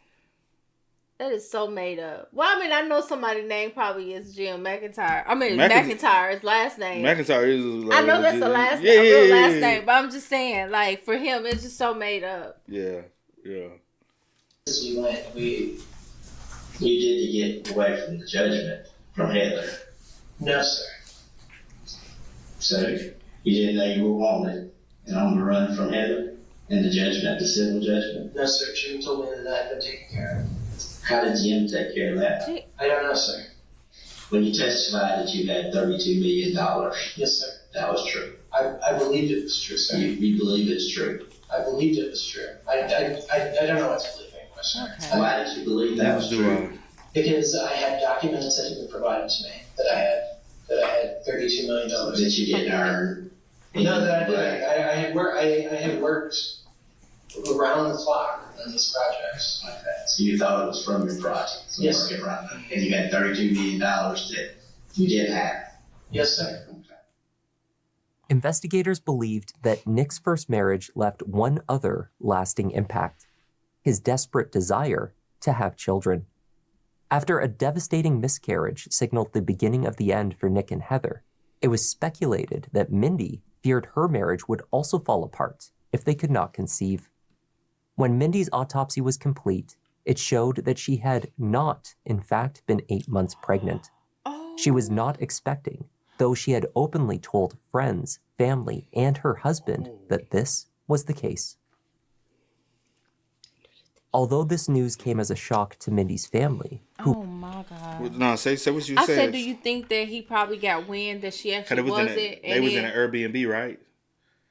That is so made up. Well, I mean, I know somebody's name probably is Jim McIntyre. I mean, McIntyre's last name. McIntyre is. I know that's the last name, real last name, but I'm just saying, like, for him, it's just so made up. Yeah. places we went, You did to get away from the judgment from Heather. no, sir. So you didn't know you were wanted and on the run from Heather and the judgment, the civil judgment. No, sir. Jim told me that I'd been taken care of. How did Jim take care of that? I don't know, sir. When you testified that you had $32 million, Yes, sir. that was true. I believed it was true, sir. You believe it's true. I believed it was true. I don't know what to believe anymore, sir. Okay. Why did you believe that was true? Because I had documents that had been provided to me that I had $32 million. That you didn't earn. No, that I didn't. I had worked around the clock on these projects. Okay. So you thought it was from your project. So Yes. working around it. And you had $32 million that you did have. Yes, sir. Okay. Investigators believed that Nick's first marriage left one other lasting impact: his desperate desire to have children. After a devastating miscarriage signaled the beginning of the end for Nick and Heather, it was speculated that Mindi feared her marriage would also fall apart if they could not conceive. When Mindy's autopsy was complete, it showed that she had not, in fact, been 8 months pregnant. She was not expecting, though she had openly told friends, family, and her husband that this was the case. Although this news came as a shock to Mindy's family, who Oh my God. No, say what you I said. said, do you think that he probably got wind that she actually was it? They was in an Airbnb, right?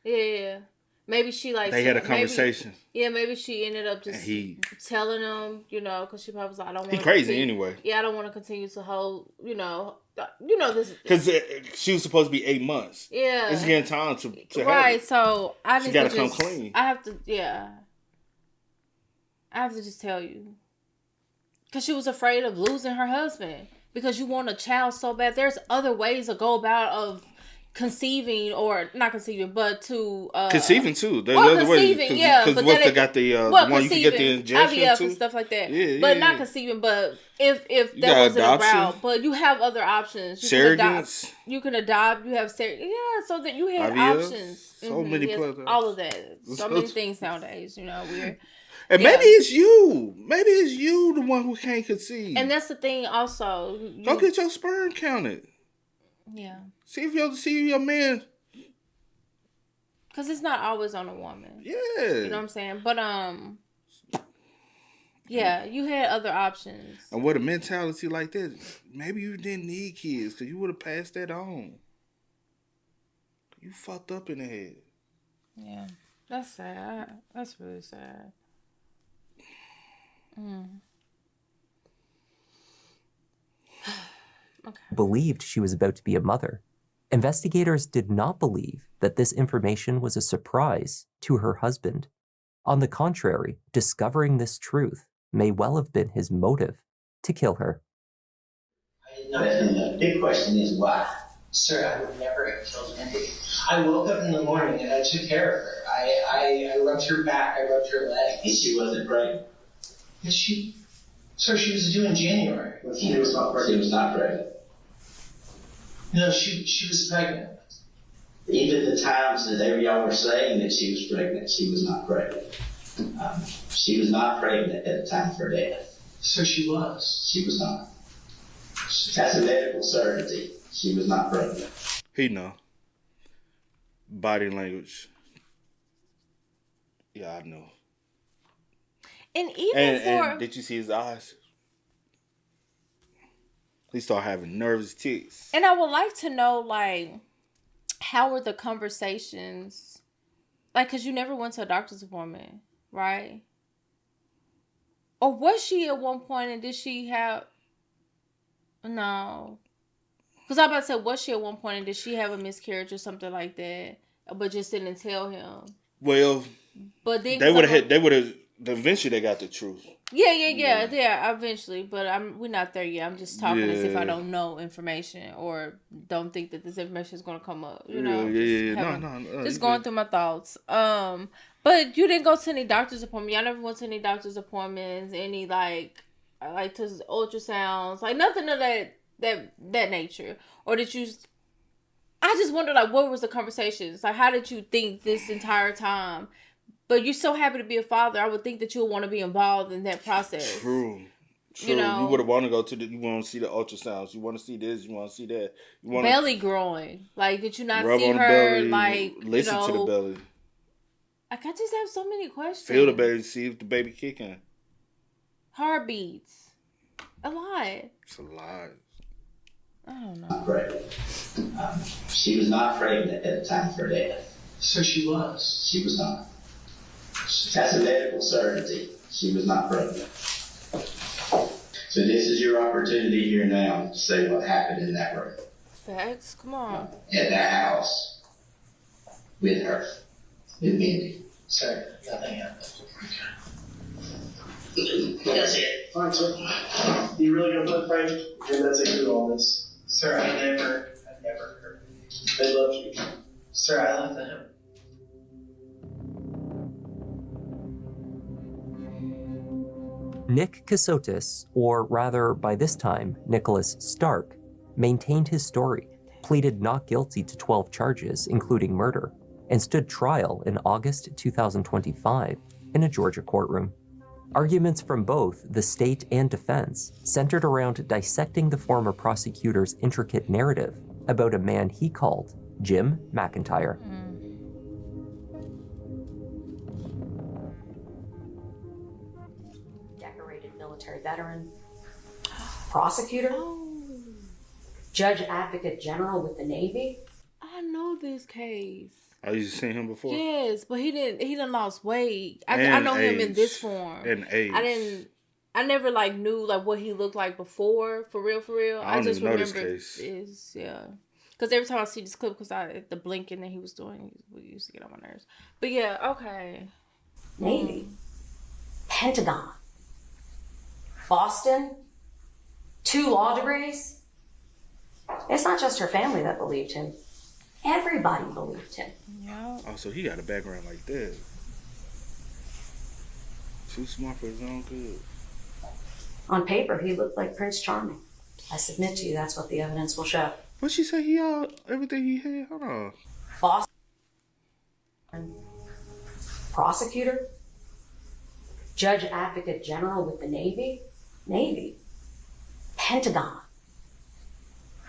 Yeah. Maybe she like they had a conversation. Maybe she ended up just telling him, because she probably was like, I don't want. He crazy anyway. Yeah, I don't want to continue to hold, this. Because she was supposed to be 8 months. Yeah, it's getting time to right. have it. So she got to come clean. I have to just tell you, because she was afraid of losing her husband. Because you want a child so bad. There's other ways to go about of conceiving, or not conceiving, but to conceiving too. There's other ways. Because but they got the one you can get the injection IVF too and stuff like that. Yeah, not conceiving. But if that wasn't a route, but you have other options. Surrogates. You can adopt. You have so that you have IVF, options. So many all of that. So many things nowadays. We're. And maybe it's you. Maybe it's you, the one who can't conceive. And that's the thing. Also, go get your sperm counted. Yeah. See if your man. Because it's not always on a woman. Yeah. You know what I'm saying? But yeah, you had other options. And with a mentality like this, maybe you didn't need kids because you would have passed that on. You fucked up in the head. Yeah, that's sad. That's really sad. Okay. Believed she was about to be a mother. Investigators did not believe that this information was a surprise to her husband. On the contrary, discovering this truth may well have been his motive to kill her. The big question is why? Sir, I would never have killed Mindi. I woke up in the morning and I took care of her. I rubbed her back, I rubbed her leg. And she wasn't pregnant. Sir, she was due in January. She was not pregnant. She was not pregnant. No, she was pregnant. Even the times that y'all were saying that she was pregnant, she was not pregnant. She was not pregnant at the time of her death. So she was. She was not. That's a medical certainty. She was not pregnant. He know. Body language. Yeah, I know. And even and did you see his eyes? He started having nervous tics. And I would like to know, how were the conversations? Because you never went to a doctor's appointment, right? Or was she at one point and did she have... No. Because I'm about to say, was she at one point and did she have a miscarriage or something like that, but just didn't tell him? Well, but then they would have... Eventually, they got the truth. Yeah, eventually. But we're not there yet. I'm just talking as if I don't know information or don't think that this information is going to come up. Just going through my thoughts. But you didn't go to any doctor's appointment. Y'all never went to any doctor's appointments. Any to ultrasounds, nothing of that nature. Or did you? I just wonder, what was the conversations? How did you think this entire time? But you're so happy to be a father. I would think that you would want to be involved in that process. True. You would have wanted to go to you want to see the ultrasounds. You want to see this. You want to see that. You want belly growing. Did you not rub see on her? The belly, listen to the belly. I just have so many questions. Feel the baby. See if the baby kicking. Heartbeats. A lot. It's a lot. I don't know. Pregnant. She was not pregnant at the time of her death. So she was. She was not. That's a medical certainty. She was not pregnant. So this is your opportunity here now to say what happened in that room. Facts, come on. At that house. With her. With Mindi. Sir, nothing happened. That's it. Fine, sir. You really gonna put Frank and that's it through all this? Sir, I've never heard of you. They loved you. Sir, I love them. Nick Kassotis, or rather by this time, Nicholas Stark, maintained his story, pleaded not guilty to 12 charges, including murder, and stood trial in August 2025 in a Georgia courtroom. Arguments from both the state and defense centered around dissecting the former prosecutor's intricate narrative about a man he called Jim McIntyre. Decorated military veteran, prosecutor, judge advocate general with the Navy. I know this case. Oh, you seen him before? Yes, but he done lost weight. I know him in this form. And age. I never like knew like what he looked like before, for real. I don't just even know this remember case. this, yeah. Because every time I see this clip, because the blinking that he was doing, we used to get on my nerves. But yeah, okay. Navy, Pentagon, Boston, 2 law degrees. It's not just her family that believed him. Everybody believed him. Yeah. Oh, so he got a background like that. Too smart for his own good. On paper, he looked like Prince Charming. I submit to you that's what the evidence will show. What'd she say? Everything he had? Hold on. Boston, prosecutor, judge advocate general with the Navy, Pentagon,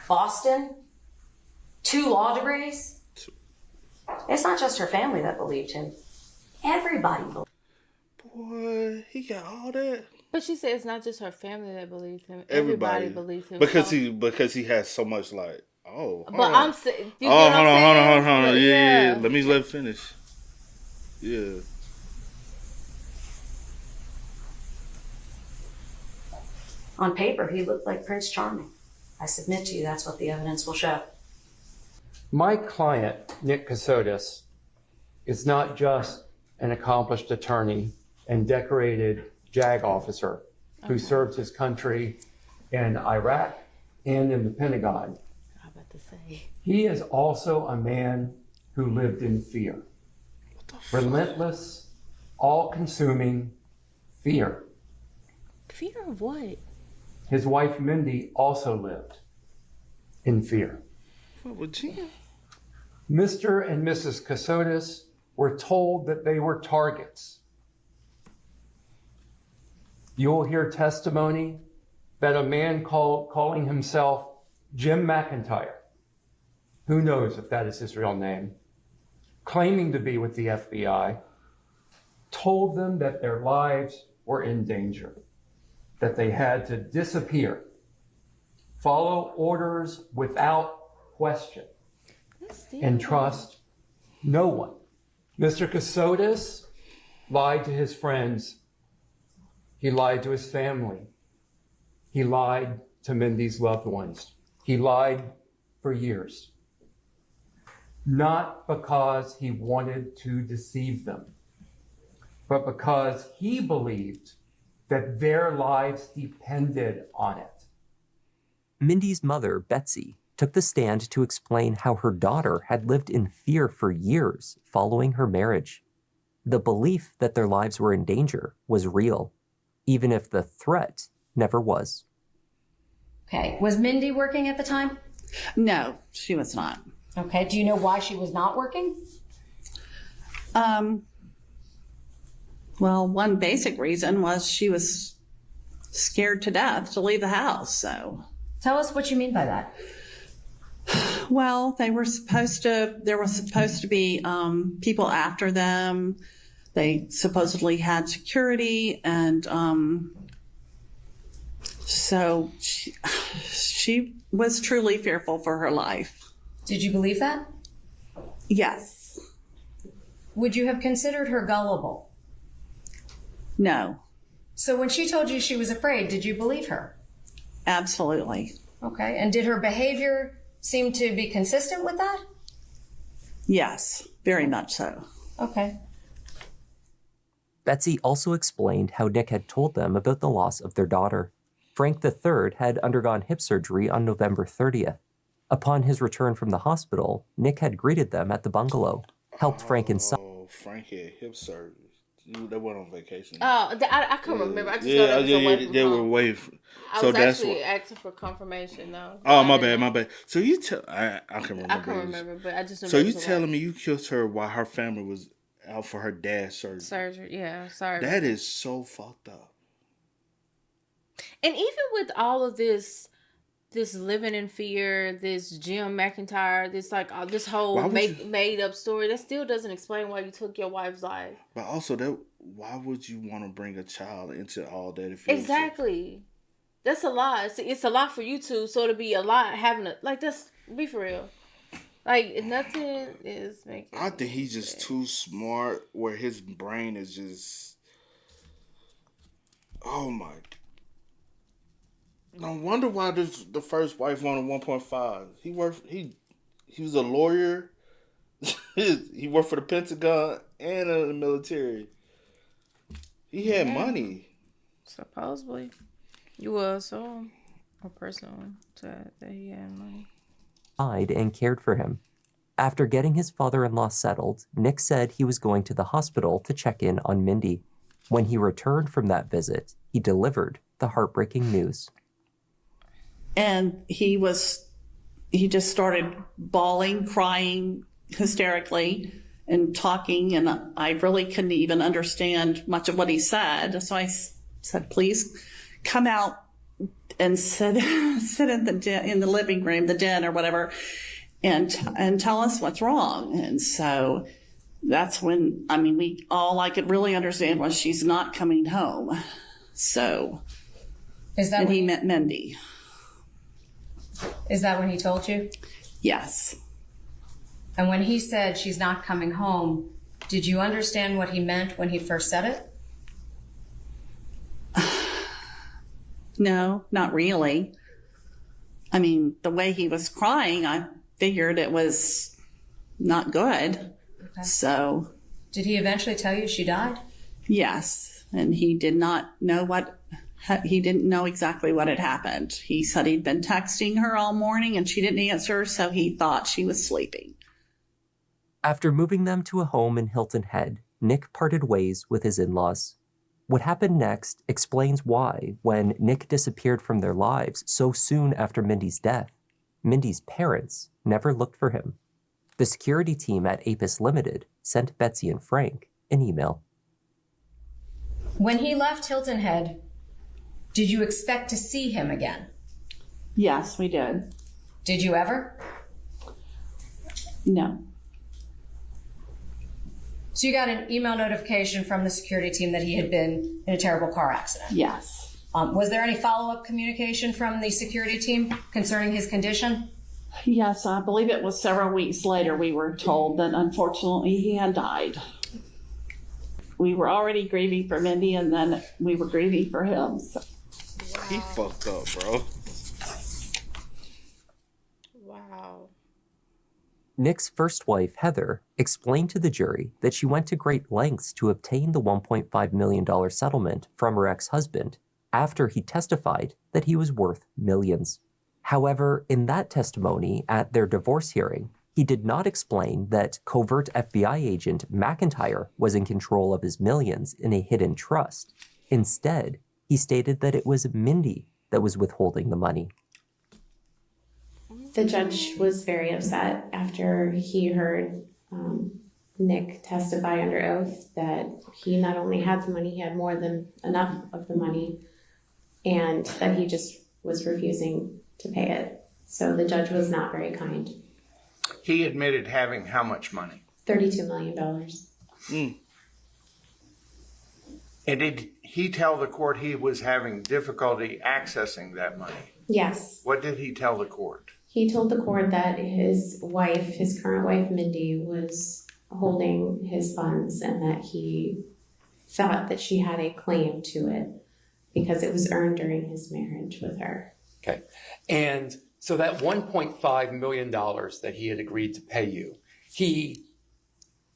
Boston, 2 law degrees. It's not just her family that believed him. Everybody believed him. Boy, he got all that. But she said it's not just her family that believed him. Everybody believed him. Because he has so much like, oh. But on. I'm saying, hold on. Yeah. Let me let it finish. Yeah. On paper, he looked like Prince Charming. I submit to you that's what the evidence will show. My client, Nick Kassotis, is not just an accomplished attorney and decorated JAG officer who served his country in Iraq and in the Pentagon. I'm about to say. He is also a man who lived in fear. Relentless, all-consuming fear. Fear of what? His wife, Mindi, also lived in fear. Virginia. Mr. and Mrs. Kassotis were told that they were targets. You'll hear testimony that a man calling himself Jim McIntyre, who knows if that is his real name, claiming to be with the FBI, told them that their lives were in danger, that they had to disappear, follow orders without question, and trust no one. Mr. Kassotis lied to his friends. He lied to his family. He lied to Mindi's loved ones. He lied for years. Not because he wanted to deceive them, but because he believed that their lives depended on it. Mindi's mother, Betsy, took the stand to explain how her daughter had lived in fear for years following her marriage. The belief that their lives were in danger was real, even if the threat never was. Okay, was Mindi working at the time? No, she was not. Okay, do you know why she was not working? Well, one basic reason was she was scared to death to leave the house, so. Tell us what you mean by that. Well, there was supposed to be people after them. They supposedly had security, and so she was truly fearful for her life. Did you believe that? Yes. Would you have considered her gullible? No. So when she told you she was afraid, did you believe her? Absolutely. Okay, and did her behavior seem to be consistent with that? Yes, very much so. Okay. Betsy also explained how Nick had told them about the loss of their daughter. Frank III had undergone hip surgery on November 30th. Upon his return from the hospital, Nick had greeted them at the bungalow, helped Frank inside. Oh, Frank had hip surgery. They went on vacation. Oh, I couldn't remember. I just know that was away from they home. were away. I was actually asking for confirmation, though. Oh, my bad. So you tell I can remember. I can remember, but I just remember. So you telling me you killed her while her family was out for her dad's surgery? Surgery, yeah. Sorry. That is so fucked up. And even with all of this living in fear, this Jim McIntyre, this whole made up story, that still doesn't explain why you took your wife's life. But also, why would you want to bring a child into all that? Exactly. That's a lot. It's a lot for you two, so to be a lot having that's be for real. Like, nothing is making. I think he's just too smart, where his brain is just. Oh my. No wonder why the first wife wanted 1.5. He was a lawyer. He worked for the Pentagon and in the military. He had money. Supposedly. You was so a person said that he had money. And cared for him. After getting his father-in-law settled, Nick said he was going to the hospital to check in on Mindi. When he returned from that visit, he delivered the heartbreaking news. And he just started bawling, crying hysterically, and talking, and I really couldn't even understand much of what he said. So I said, please come out and sit in the living room, the den or whatever, and tell us what's wrong. And so that's when, all I could really understand was she's not coming home. So, and he met Mindi. Is that when he told you? Yes. And when he said she's not coming home, did you understand what he meant when he first said it? No, not really. The way he was crying, I figured it was not good. Okay. So. Did he eventually tell you she died? Yes. And he did not know he didn't know exactly what had happened. He said he'd been texting her all morning and she didn't answer, so he thought she was sleeping. After moving them to a home in Hilton Head, Nick parted ways with his in-laws. What happened next explains why, when Nick disappeared from their lives so soon after Mindi's death, Mindi's parents never looked for him. The security team at Apis Limited sent Betsy and Frank an email. When he left Hilton Head, did you expect to see him again? Yes, we did. Did you ever? No. So you got an email notification from the security team that he had been in a terrible car accident? Yes. Was there any follow-up communication from the security team concerning his condition? Yes, I believe it was several weeks later we were told that unfortunately he had died. We were already grieving for Mindi, and then we were grieving for him. So. Wow. He fucked up, bro. Wow. Nick's first wife, Heather, explained to the jury that she went to great lengths to obtain the $1.5 million settlement from her ex-husband after he testified that he was worth millions. However, in that testimony at their divorce hearing, he did not explain that covert FBI agent McIntyre was in control of his millions in a hidden trust. Instead, he stated that it was Mindi that was withholding the money. The judge was very upset after he heard Nick testify under oath that he not only had the money, he had more than enough of the money, and that he just was refusing to pay it. So the judge was not very kind. He admitted having how much money? $32 million. Mm. And did he tell the court he was having difficulty accessing that money? Yes. What did he tell the court? He told the court that his current wife, Mindi, was holding his funds and that he thought that she had a claim to it because it was earned during his marriage with her. Okay. And so that $1.5 million that he had agreed to pay you, he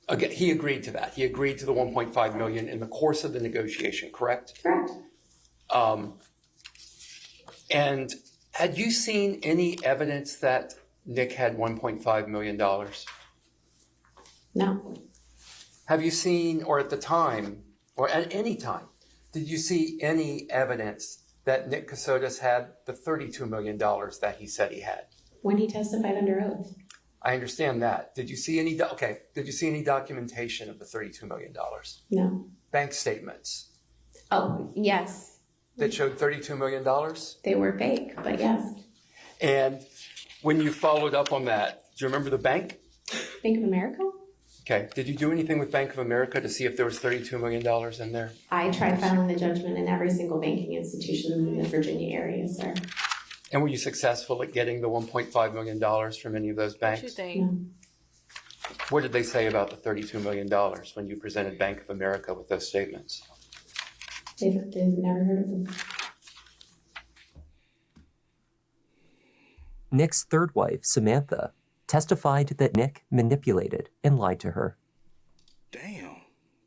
agreed to that. He agreed to the $1.5 million in the course of the negotiation, correct? Correct. And had you seen any evidence that Nick had $1.5 million? No. Have you seen, or at the time, or at any time, did you see any evidence that Nick Kassotis had the $32 million that he said he had? When he testified under oath. I understand that. Did you see any documentation of the $32 million? No. Bank statements? Oh, yes. That showed $32 million? They were fake, but yes. And when you followed up on that, do you remember the bank? Bank of America? Okay. Did you do anything with Bank of America to see if there was $32 million in there? I tried filing the judgment in every single banking institution in the Virginia area, sir. And were you successful at getting the $1.5 million from any of those banks? What you think? What did they say about the $32 million when you presented Bank of America with those statements? They've never heard of them. Nick's third wife, Samantha, testified that Nick manipulated and lied to her. Damn.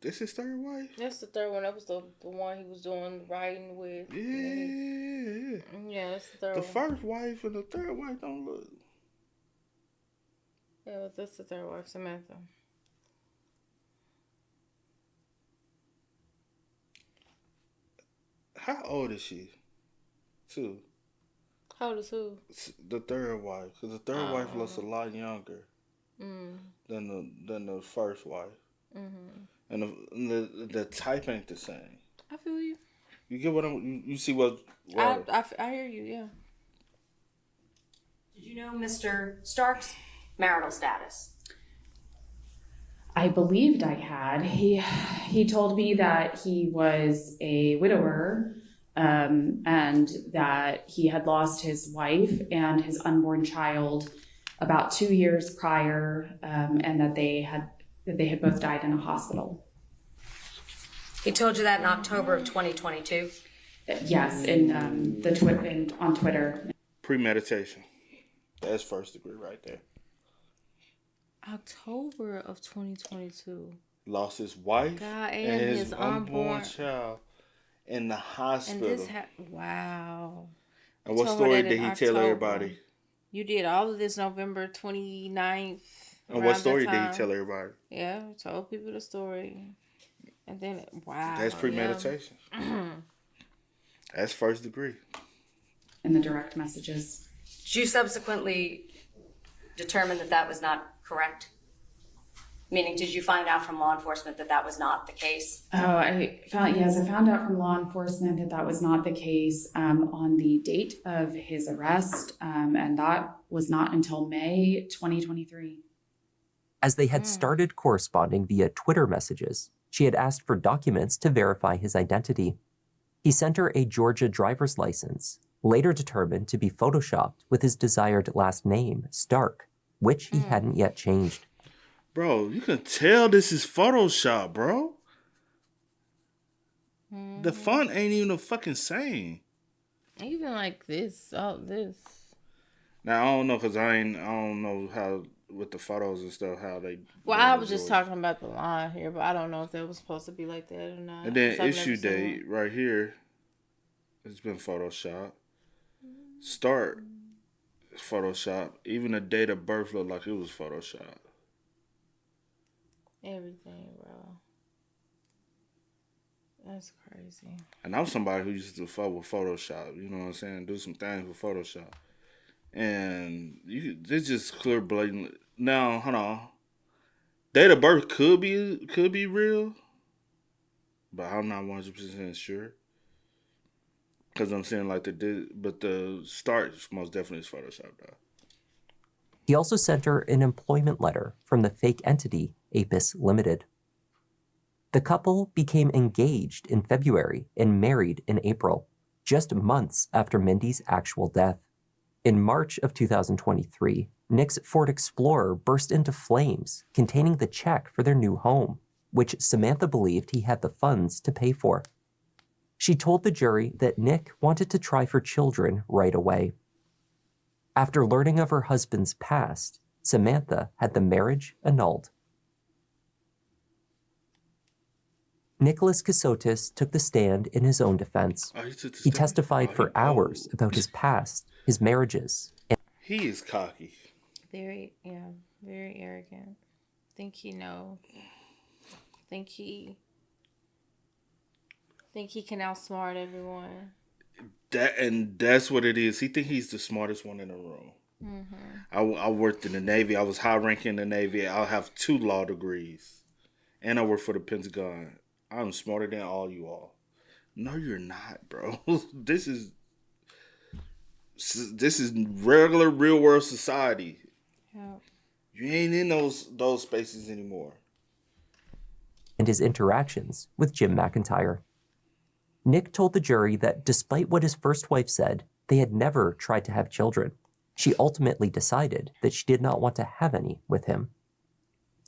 This is third wife? That's the third one. That was the one he was doing writing with. Yeah. Yeah, that's the third The one. first wife and the third wife don't look. Yeah, that's the third wife, Samantha. How old is she? Too. How old is who? The third wife. Because the third wife looks a lot younger than the first wife. Mm-hmm. And the type ain't the same. I feel you. You get what you see what I hear you, yeah. Did you know Mr. Stark's marital status? I believed I had. He told me that he was a widower, and that he had lost his wife and his unborn child about 2 years prior, and that they had both died in a hospital. He told you that in October of 2022? Yes, in on Twitter. Premeditation. That's first degree right there. October of 2022. Lost his wife and his unborn child in the hospital. And this wow. And what story did he tell everybody? You did all of this November 29th. And what story did he tell everybody? Yeah, told people the story. And then, wow. That's premeditation. Yeah. That's first degree. In the direct messages. Did you subsequently determine that that was not correct? Meaning, did you find out from law enforcement that that was not the case? Oh, I found out from law enforcement that was not the case on the date of his arrest, and that was not until May 2023. As they had started corresponding via Twitter messages, she had asked for documents to verify his identity. He sent her a Georgia driver's license, later determined to be photoshopped with his desired last name, Stark, which he hadn't yet changed. Bro, you can tell this is Photoshop, bro. The font ain't even the fucking same. Even like this, all this. Now, I don't know, because I don't know how, with the photos and stuff, how they... Well, I was just talking about the line here, but I don't know if that was supposed to be like that or not. And then issue date right here, it's been Photoshopped. Start, Photoshop. Even the date of birth looked like it was Photoshopped. Everything, bro. That's crazy. And I'm somebody who used to fuck with Photoshop. You know what I'm saying? Do some things with Photoshop. And it's just clear blatant. Now, hold on. Date of birth could be real, but I'm not 100% sure. Because I'm saying like the start most definitely is Photoshop though. He also sent her an employment letter from the fake entity Apis Limited. The couple became engaged in February and married in April, just months after Mindi's actual death. In March of 2023, Nick's Ford Explorer burst into flames containing the check for their new home, which Samantha believed he had the funds to pay for. She told the jury that Nick wanted to try for children right away. After learning of her husband's past, Samantha had the marriage annulled. Nicholas Kassotis took the stand in his own defense. He testified for hours about his past, his marriages. He is cocky. Very arrogant. Think he know. Think he can outsmart everyone. That's what it is. He think he's the smartest one in the room. Mm-hmm. I worked in the Navy. I was high ranking in the Navy. I have 2 law degrees, and I work for the Pentagon. I'm smarter than all you all. No, you're not, bro. This is regular real world society. Yeah. You ain't in those spaces anymore. And his interactions with Jim McIntyre. Nick told the jury that despite what his first wife said, they had never tried to have children. She ultimately decided that she did not want to have any with him.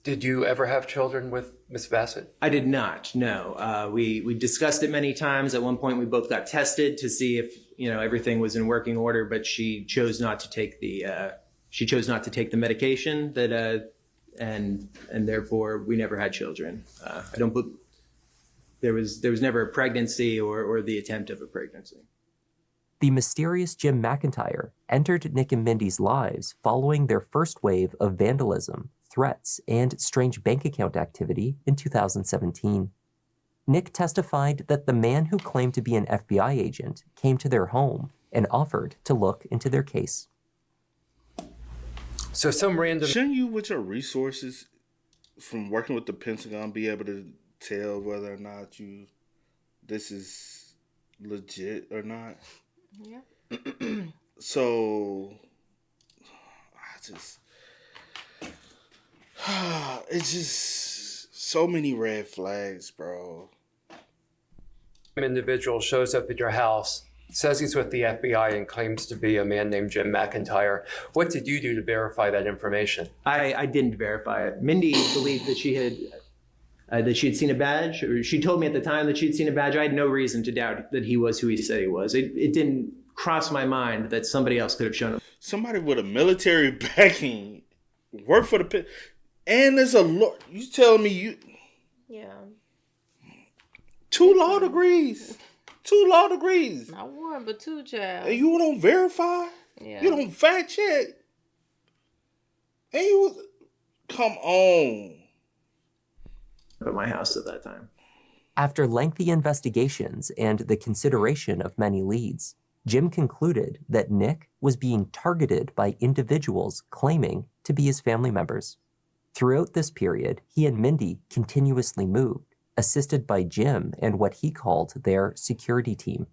Did you ever have children with Miss Bassett? I did not, no. We discussed it many times. At one point, we both got tested to see if everything was in working order, but she chose not to take the medication and therefore we never had children. There was never a pregnancy or the attempt of a pregnancy. The mysterious Jim McIntyre entered Nick and Mindy's lives following their first wave of vandalism, threats, and strange bank account activity in 2017. Nick testified that the man who claimed to be an FBI agent came to their home and offered to look into their case. So some random... Shouldn't you, with your resources from working with the Pentagon, be able to tell whether or not this is legit or not? Yeah. So, it's just so many red flags, bro. An individual shows up at your house, says he's with the FBI, and claims to be a man named Jim McIntyre. What did you do to verify that information? I didn't verify it. Mindy believed that she had seen a badge, or she told me at the time that she'd seen a badge. I had no reason to doubt that he was who he said he was. It didn't cross my mind that somebody else could have shown up. Somebody with a military backing work for the and there's a law. You telling me you? Yeah. 2 law degrees. 2 law degrees. Not 1, but 2, child. And you don't verify? Yeah. You don't fact check? And you was... Come on. At my house at that time. After lengthy investigations and the consideration of many leads, Jim concluded that Nick was being targeted by individuals claiming to be his family members. Throughout this period, he and Mindy continuously moved, assisted by Jim and what he called their security team.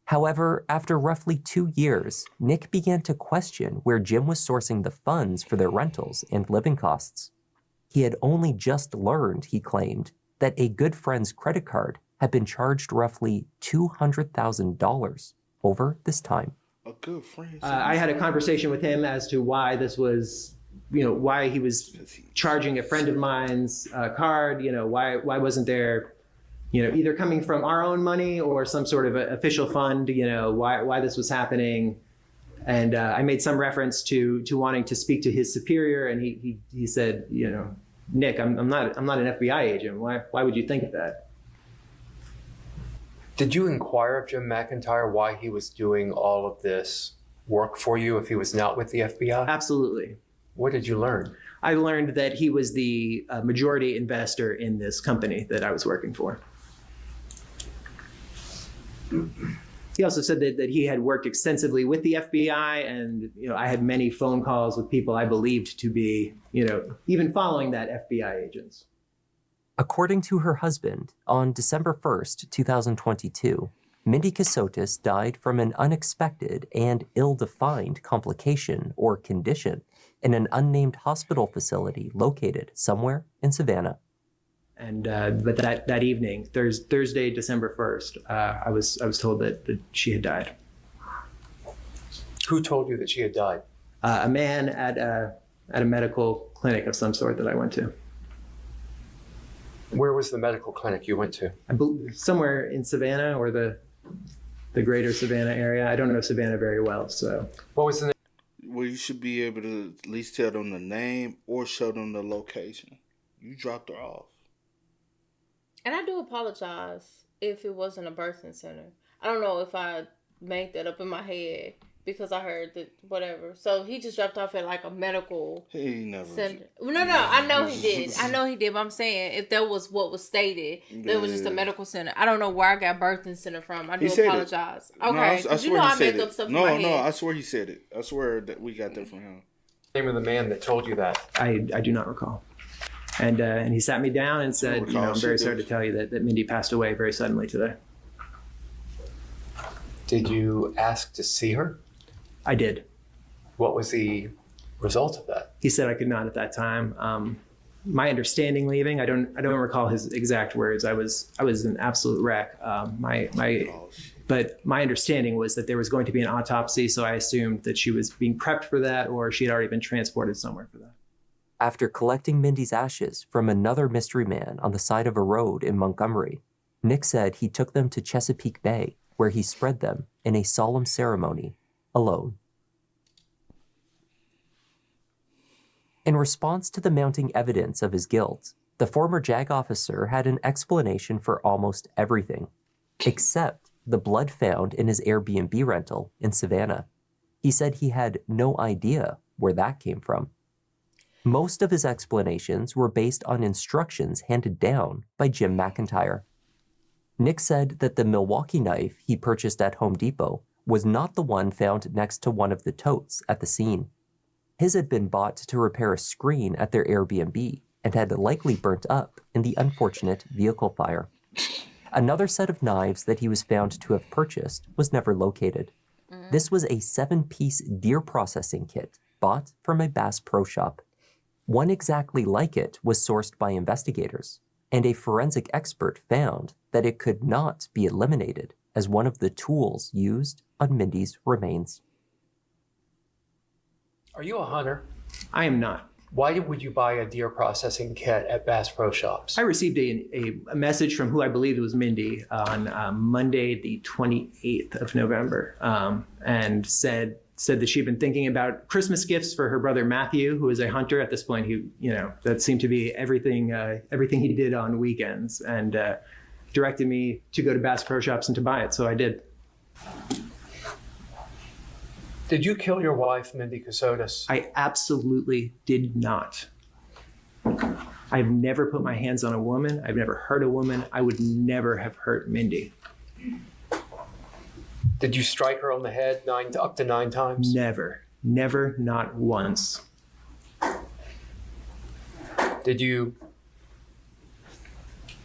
However, after roughly 2 years, Nick began to question where Jim was sourcing the funds for their rentals and living costs. He had only just learned, he claimed, that a good friend's credit card had been charged roughly $200,000 over this time. A good friend. I had a conversation with him as to why this was, why he was charging a friend of mine's card. Why wasn't there, either coming from our own money or some sort of official fund. Why this was happening. And I made some reference to wanting to speak to his superior, and he said, Nick, I'm not an FBI agent. Why would you think that? Did you inquire of Jim McIntyre why he was doing all of this work for you if he was not with the FBI? Absolutely. What did you learn? I learned that he was the majority investor in this company that I was working for. He also said that he had worked extensively with the FBI, and I had many phone calls with people I believed to be, even following that FBI agents. According to her husband, on December 1st, 2022, Mindi Kassotis died from an unexpected and ill-defined complication or condition in an unnamed hospital facility located somewhere in Savannah. And but that evening, Thursday, December 1st, I was told that she had died. Who told you that she had died? A man at a medical clinic of some sort that I went to. Where was the medical clinic you went to? I believe somewhere in Savannah or the greater Savannah area. I don't know Savannah very well, so. What was the name? Well, you should be able to at least tell them the name or show them the location. You dropped her off. And I do apologize if it wasn't a birthing center. I don't know if I made that up in my head because I heard that whatever. So he just dropped off at like a medical center. No, I know he did. But I'm saying if that was what was stated, that was just a medical center. I don't know where I got birthing center from. I do apologize. Okay, no, I swear I make up stuff in my head. No, I swear he said it. I swear that we got that from him. Name of the man that told you that? I do not recall. And he sat me down and said, I'm very sorry to tell you that Mindy passed away very suddenly today. Did you ask to see her? I did. What was the result of that? He said I could not at that time. My understanding leaving, I don't recall his exact words. I was an absolute wreck. My But my understanding was that there was going to be an autopsy, so I assumed that she was being prepped for that, or she had already been transported somewhere for that. After collecting Mindy's ashes from another mystery man on the side of a road in Montgomery, Nick said he took them to Chesapeake Bay, where he spread them in a solemn ceremony, alone. In response to the mounting evidence of his guilt, the former JAG officer had an explanation for almost everything, except the blood found in his Airbnb rental in Savannah. He said he had no idea where that came from. Most of his explanations were based on instructions handed down by Jim McIntyre. Nick said that the Milwaukee knife he purchased at Home Depot was not the one found next to one of the totes at the scene. His had been bought to repair a screen at their Airbnb and had likely burnt up in the unfortunate vehicle fire. Another set of knives that he was found to have purchased was never located. This was a 7-piece deer processing kit bought from a Bass Pro Shop. One exactly like it was sourced by investigators, and a forensic expert found that it could not be eliminated as one of the tools used on Mindy's remains. Are you a hunter? I am not. Why would you buy a deer processing kit at Bass Pro Shops? I received a message from who I believe it was Mindi on Monday, the 28th of November, and said that she'd been thinking about Christmas gifts for her brother Matthew, who is a hunter at this point. That seemed to be everything he did on weekends, and directed me to go to Bass Pro Shops and to buy it. So I did. Did you kill your wife, Mindi Kassotis? I absolutely did not. I've never put my hands on a woman. I've never hurt a woman. I would never have hurt Mindi. Did you strike her on the head up to 9 times? Never. Never, not once. Did you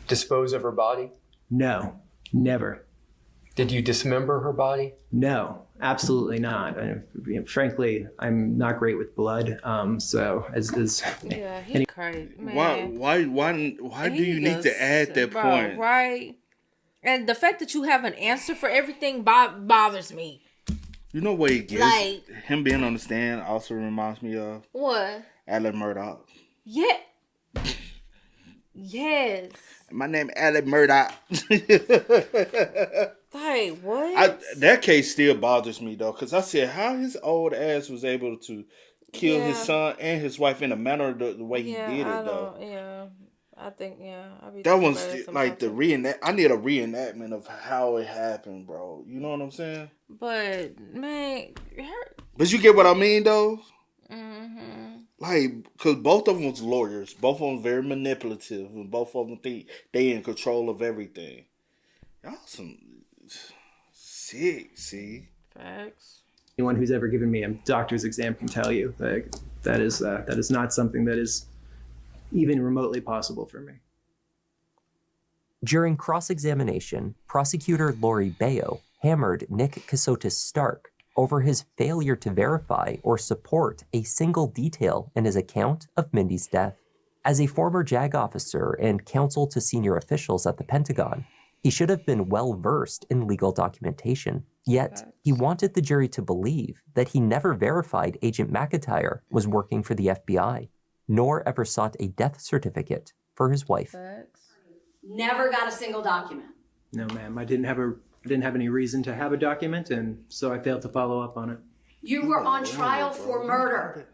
dispose of her body? No, never. Did you dismember her body? No, absolutely not. Frankly, I'm not great with blood. So yeah, he's crazy, man. Why do you need to add that point? Right. And the fact that you have an answer for everything bothers me. You know what he gets? Him being on the stand also reminds me of what? Alec Murdoch. Yeah. Yes. My name Alec Murdoch. Like what? That case still bothers me though, because I said how his old ass was able to kill his son and his wife in a manner the way he did it though. I think that one's like the reenact. I need a reenactment of how it happened, bro. You know what I'm saying? But man, but you get what I mean though. Like, because both of them was lawyers. Both of them very manipulative. And both of them think they in control of everything. Y'all some sick, see? Facts. Anyone who's ever given me a doctor's exam can tell you that is not something that is even remotely possible for me. During cross-examination, prosecutor Lori Bayo hammered Nick Kassotis Stark over his failure to verify or support a single detail in his account of Mindy's death. As a former JAG officer and counsel to senior officials at the Pentagon, he should have been well-versed in legal documentation. Yet, he wanted the jury to believe that he never verified Agent McIntyre was working for the FBI, nor ever sought a death certificate for his wife. Never got a single document. No, ma'am. I didn't have any reason to have a document, and so I failed to follow up on it. You were on trial for murder.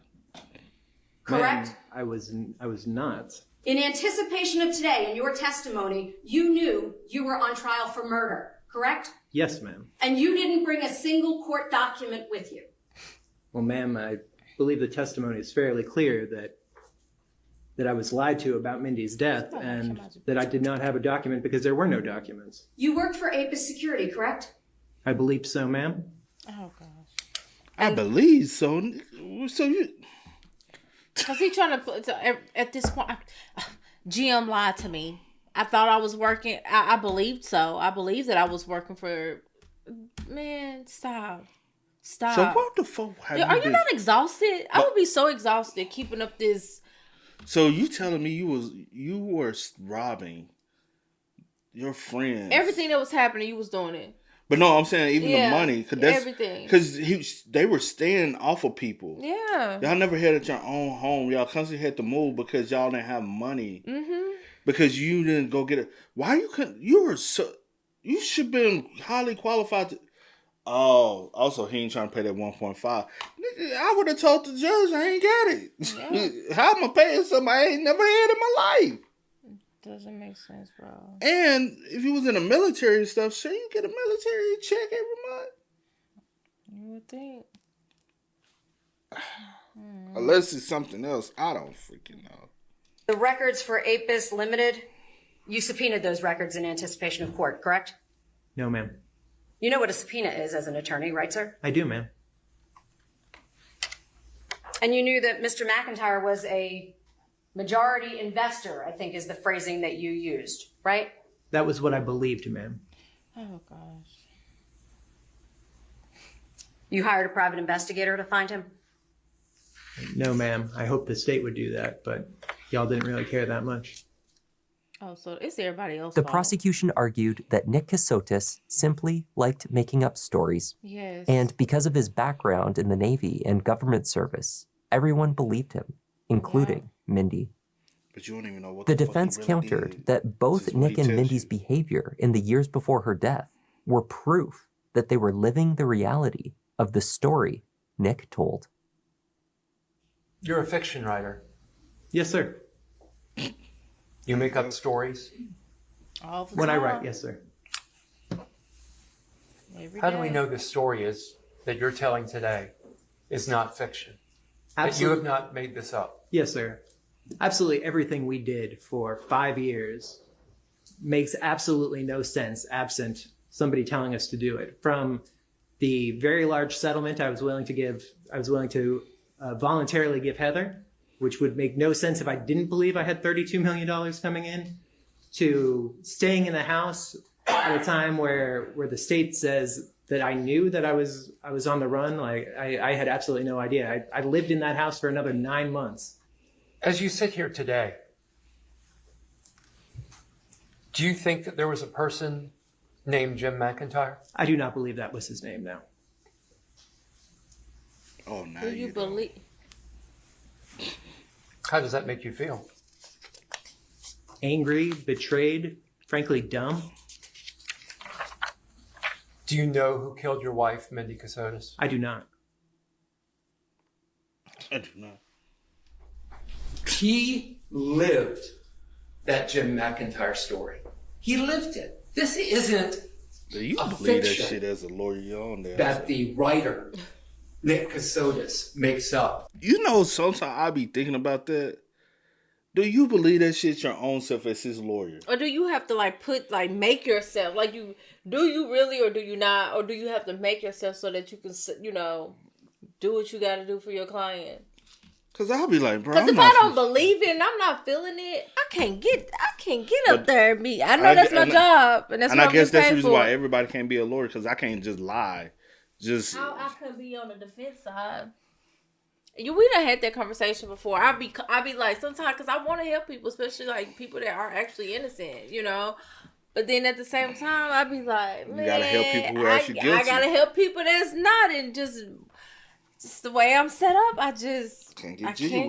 Correct? Ma'am, I was not. In anticipation of today and your testimony, you knew you were on trial for murder, correct? Yes, ma'am. And you didn't bring a single court document with you. Well, ma'am, I believe the testimony is fairly clear that I was lied to about Mindy's death and that I did not have a document because there were no documents. You worked for Apis Security, correct? I believe so, ma'am. Oh, gosh. I believe so. So you... Because he trying to put, at this point, GM lied to me. I thought I was working. I believed so. I believed that I was working for, man, stop. So what the fuck have Are you not exhausted? I would be so exhausted keeping up this. So you telling me you were robbing your friend? Everything that was happening, you was doing it. But no, I'm saying even the money, everything. Because they were staying off of people. Yeah. Y'all never had at your own home. Y'all constantly had to move because y'all didn't have money. Mm-hmm. Because you didn't go get it. Why you couldn't? You should have been highly qualified to. Oh, also he ain't trying to pay that 1.5. I would have told the judge I ain't got it. Yeah. How am I paying something I ain't never had in my life? Doesn't make sense, bro. And if you was in the military and stuff, sure, you get a military check every month. You would think. Unless it's something else. I don't freaking know. The records for Apis Limited, you subpoenaed those records in anticipation of court, correct? No, ma'am. You know what a subpoena is as an attorney, right, sir? I do, ma'am. And you knew that Mr. McIntyre was a majority investor, I think is the phrasing that you used, right? That was what I believed, ma'am. Oh, gosh. You hired a private investigator to find him? No, ma'am. I hope the state would do that, but y'all didn't really care that much. Oh, so it's everybody else. The prosecution argued that Nick Kassotis simply liked making up stories. Yes. And because of his background in the Navy and government service, everyone believed him, including Mindi. But you don't even know what the defense really countered did. That both Nick and Mindy's behavior in the years before her death were proof that they were living the reality of the story Nick told. You're a fiction writer. Yes, sir. You make up stories? All the when time. I write, yes, sir. How do we know the story is that you're telling today is not fiction? Absolutely. That you have not made this up? Yes, sir. Absolutely everything we did for 5 years makes absolutely no sense absent somebody telling us to do it. From the very large settlement I was willing to voluntarily give Heather, which would make no sense if I didn't believe I had $32 million coming in, to staying in the house at a time where the state says that I knew that I was on the run. Like I had absolutely no idea. I lived in that house for another 9 months. As you sit here today, do you think that there was a person named Jim McIntyre? I do not believe that was his name now. Oh, now do you believe? How does that make you feel? Angry, betrayed, frankly dumb. Do you know who killed your wife, Mindi Kassotis? I do not. I do not. He lived that Jim McIntyre story. He lived it. This isn't Do you a believe fiction that shit as a lawyer? You're on there. that the writer, Nick Kassotis, makes up. You know, sometimes I be thinking about that. Do you believe that shit your own self as his lawyer? Or do you have to make yourself do you really or do you not, or do you have to make yourself so that you can do what you got to do for your client? Cause I'll be like, bro. Because if I don't believe it and I'm not feeling it, I can't get up there and be. I know that's my job, and that's what I'm I guess that's the reason for. why everybody can't be a lawyer. Cause I can't just lie. I could be on the defense side. We done had that conversation before. I be like sometimes because I want to help people, especially like people that are actually innocent, But then at the same time, I be like, man, you gotta help people who are actually guilty. I gotta help people that's not, and just the way I'm set up, I just can't get jiggy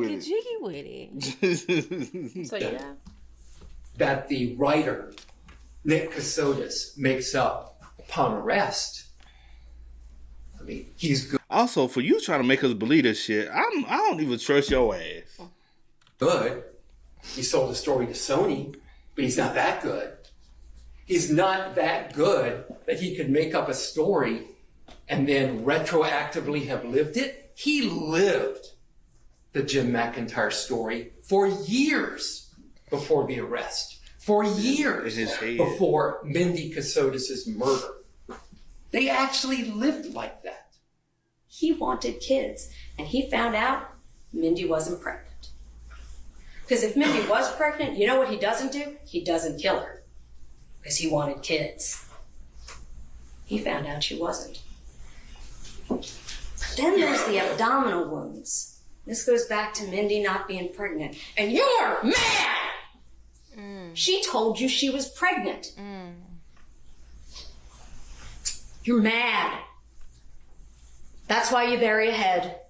with it. So yeah, that the writer Nick Kassotis makes up upon arrest. I mean, he's good. Also, for you trying to make us believe this shit, I don't even trust your ass. Good. He sold a story to Sony, but he's not that good. He's not that good that he could make up a story and then retroactively have lived it. He lived the Jim McIntyre story for years before the arrest, for years before Mindi Kassotis' murder. They actually lived like that. He wanted kids, and he found out Mindi wasn't pregnant. Because if Mindi was pregnant, you know what he doesn't do? He doesn't kill her. Because he wanted kids. He found out she wasn't. Then there's the abdominal wounds. This goes back to Mindi not being pregnant. And you're mad! She told you she was pregnant. You're mad. That's why you bury a head.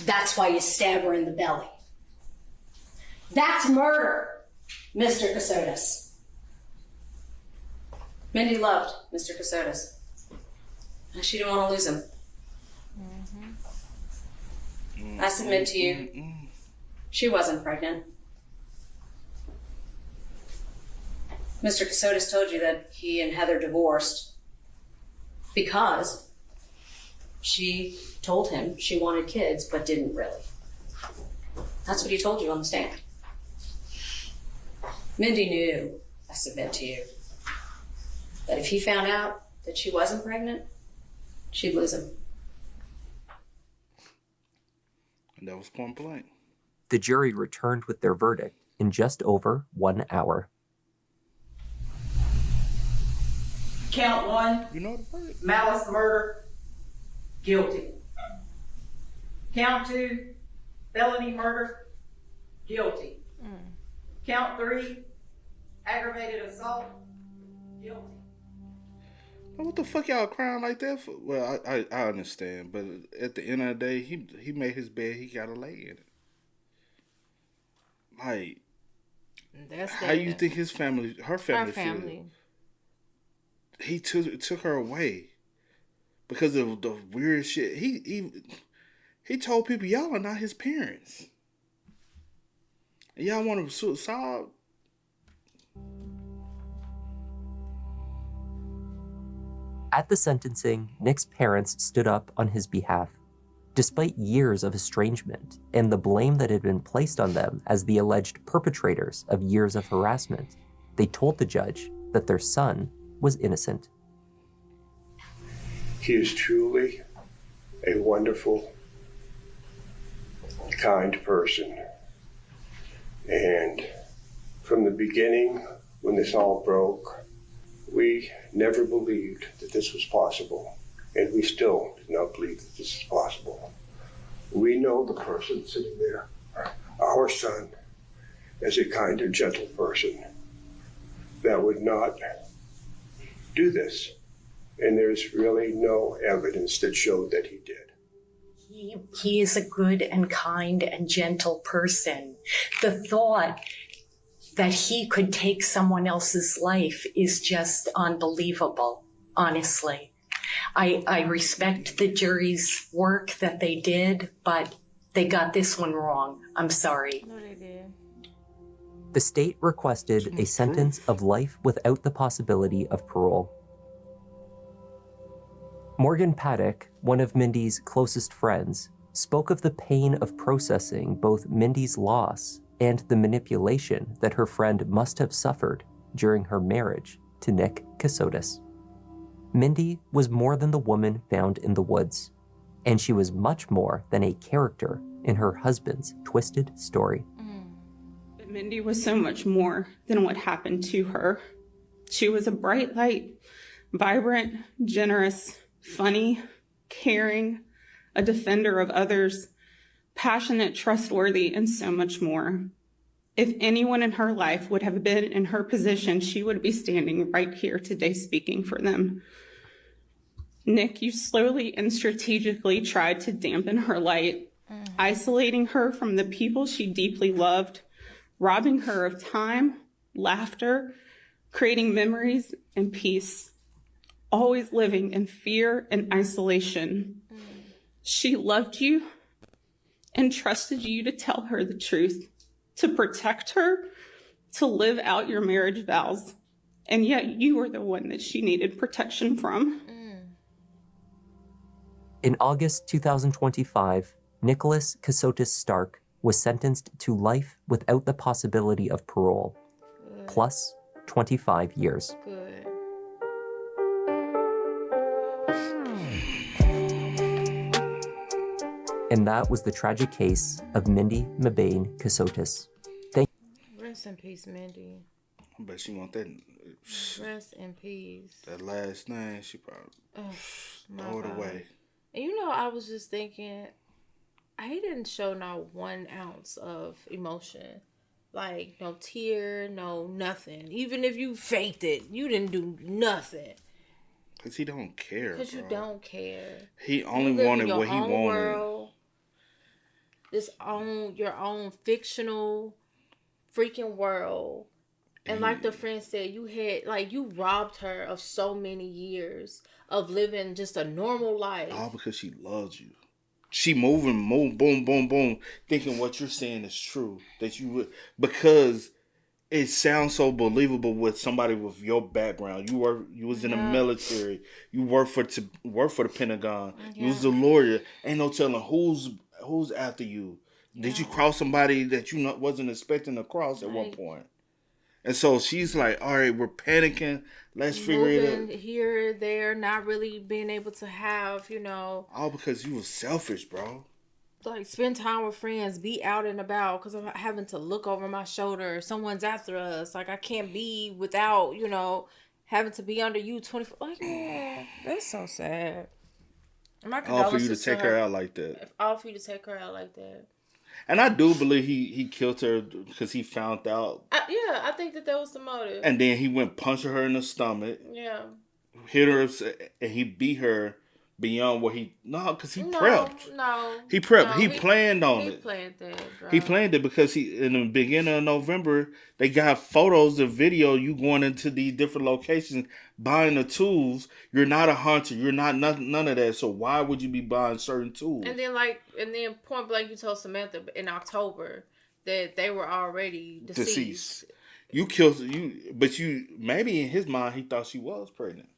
That's why you stab her in the belly. That's murder, Mr. Kassotis. Mindi loved Mr. Kassotis. And she didn't want to lose him. I submit to you, she wasn't pregnant. Mr. Kassotis told you that he and Heather divorced because she told him she wanted kids but didn't really. That's what he told you on the stand. Mindi knew, I submit to you, that if he found out that she wasn't pregnant, she'd lose him. And that was point blank. The jury returned with their verdict in just over 1 hour. Count 1, malice murder, guilty. Count 2, felony murder, guilty. Count 3, aggravated assault, guilty. What the fuck y'all crying like that for? Well, I understand, but at the end of the day, he made his bed, he gotta lay in it. Like, that's how you think her family feel? He took her away because of the weird shit. He told people, y'all are not his parents. And y'all want to suicide? At the sentencing, Nick's parents stood up on his behalf. Despite years of estrangement and the blame that had been placed on them as the alleged perpetrators of years of harassment, they told the judge that their son was innocent. He is truly a wonderful, kind person. And from the beginning, when this all broke, we never believed that this was possible. And we still do not believe that this is possible. We know the person sitting there, our son, as a kind and gentle person that would not do this. And there's really no evidence that showed that he did. He is a good and kind and gentle person. The thought that he could take someone else's life is just unbelievable, honestly. I respect the jury's work that they did, but they got this one wrong. I'm sorry. No, they did. The state requested a sentence of life without the possibility of parole. Morgan Paddock, one of Mindi's closest friends, spoke of the pain of processing both Mindi's loss and the manipulation that her friend must have suffered during her marriage to Nick Kassotis. Mindi was more than the woman found in the woods, and she was much more than a character in her husband's twisted story. But Mindi was so much more than what happened to her. She was a bright light, vibrant, generous, funny, caring, a defender of others, passionate, trustworthy, and so much more. If anyone in her life would have been in her position, she would be standing right here today speaking for them. Nick, you slowly and strategically tried to dampen her light, isolating her from the people she deeply loved, robbing her of time, laughter, creating memories and peace, always living in fear and isolation. She loved you and trusted you to tell her the truth, to protect her, to live out your marriage vows. And yet you were the one that she needed protection from. In August 2025, Nicholas Kassotis Stark was sentenced to life without the possibility of parole, plus 25 years. Good. And that was the tragic case of Mindi Mabane Kassotis. Rest in peace, Mindi. I bet she want that. Rest in peace. That last name, she probably throw it away. And you know, I was just thinking, he didn't show not 1 ounce of emotion. Like, no tear, no nothing. Even if you faked it, you didn't do nothing. Because he don't care. Because you don't care. He only wanted what he wanted. World, your own fictional freaking world. And like the friend said, you robbed her of so many years of living just a normal life. All because she loves you. She moving, boom, boom, boom, thinking what you're saying is true. That you would, because it sounds so believable with somebody with your background. You was in the military. You worked for the Pentagon. Yeah. You was a lawyer. Ain't no telling who's after you. Did you cross somebody that you wasn't expecting to cross at one point? And so she's like, all right, we're panicking. Let's figure it out. Here, there, not really being able to have, all because you were selfish, bro. Like, spend time with friends, be out and about, because I'm having to look over my shoulder. Someone's after us. Like, I can't be without, having to be under you 24. Like, yeah, that's so sad. All for you to take her out like that. All for you to take her out like that. And I do believe he killed her because he found out. I think that was the motive. And then he went punching her in the stomach. Yeah. Hit her, and he beat her beyond what he... No, because he prepped. No. He prepped. He planned on it. He planned that, bro. He planned it because in the beginning of November, they got photos and video you going into these different locations, buying the tools. You're not a hunter. You're not none of that. So why would you be buying certain tools? And then point blank, you told Samantha in October that they were already deceased. You killed but maybe in his mind he thought she was pregnant.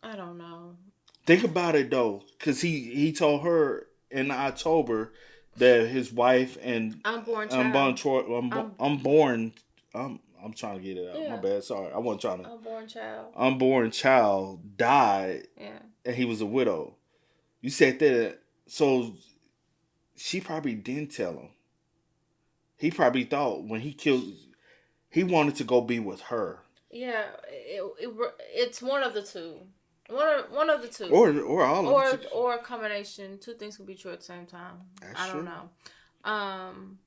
I don't know. Think about it though, because he told her in October that his wife and unborn child. I'm trying to get it out. Yeah. My bad. Sorry, I wasn't trying to. Unborn child died. Yeah. And he was a widow. You said that, so she probably didn't tell him. He probably thought when he killed, he wanted to go be with her. Yeah, it's one of the two. One of the two. Or all of them. Or a combination. Two things can be true at the same time. That's I don't know.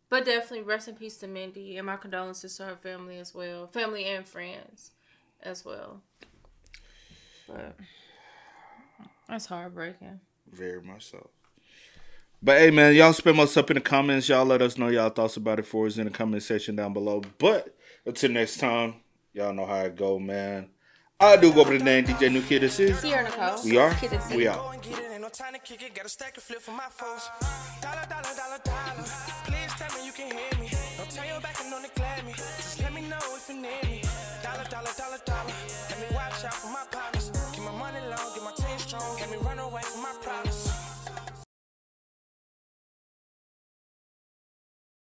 But definitely rest in peace to Mindi, and my condolences to her family as well. Family and friends as well. But that's heartbreaking. Very much so. But hey, man, y'all spam us up in the comments. Y'all let us know y'all thoughts about it for us in the comment section down below. But until next time, y'all know how it go, man. I do go by the name DJ New Kid. This is Sierra Nicole. We are. We out. Please tell me you can hear me. Don't turn your back on the class.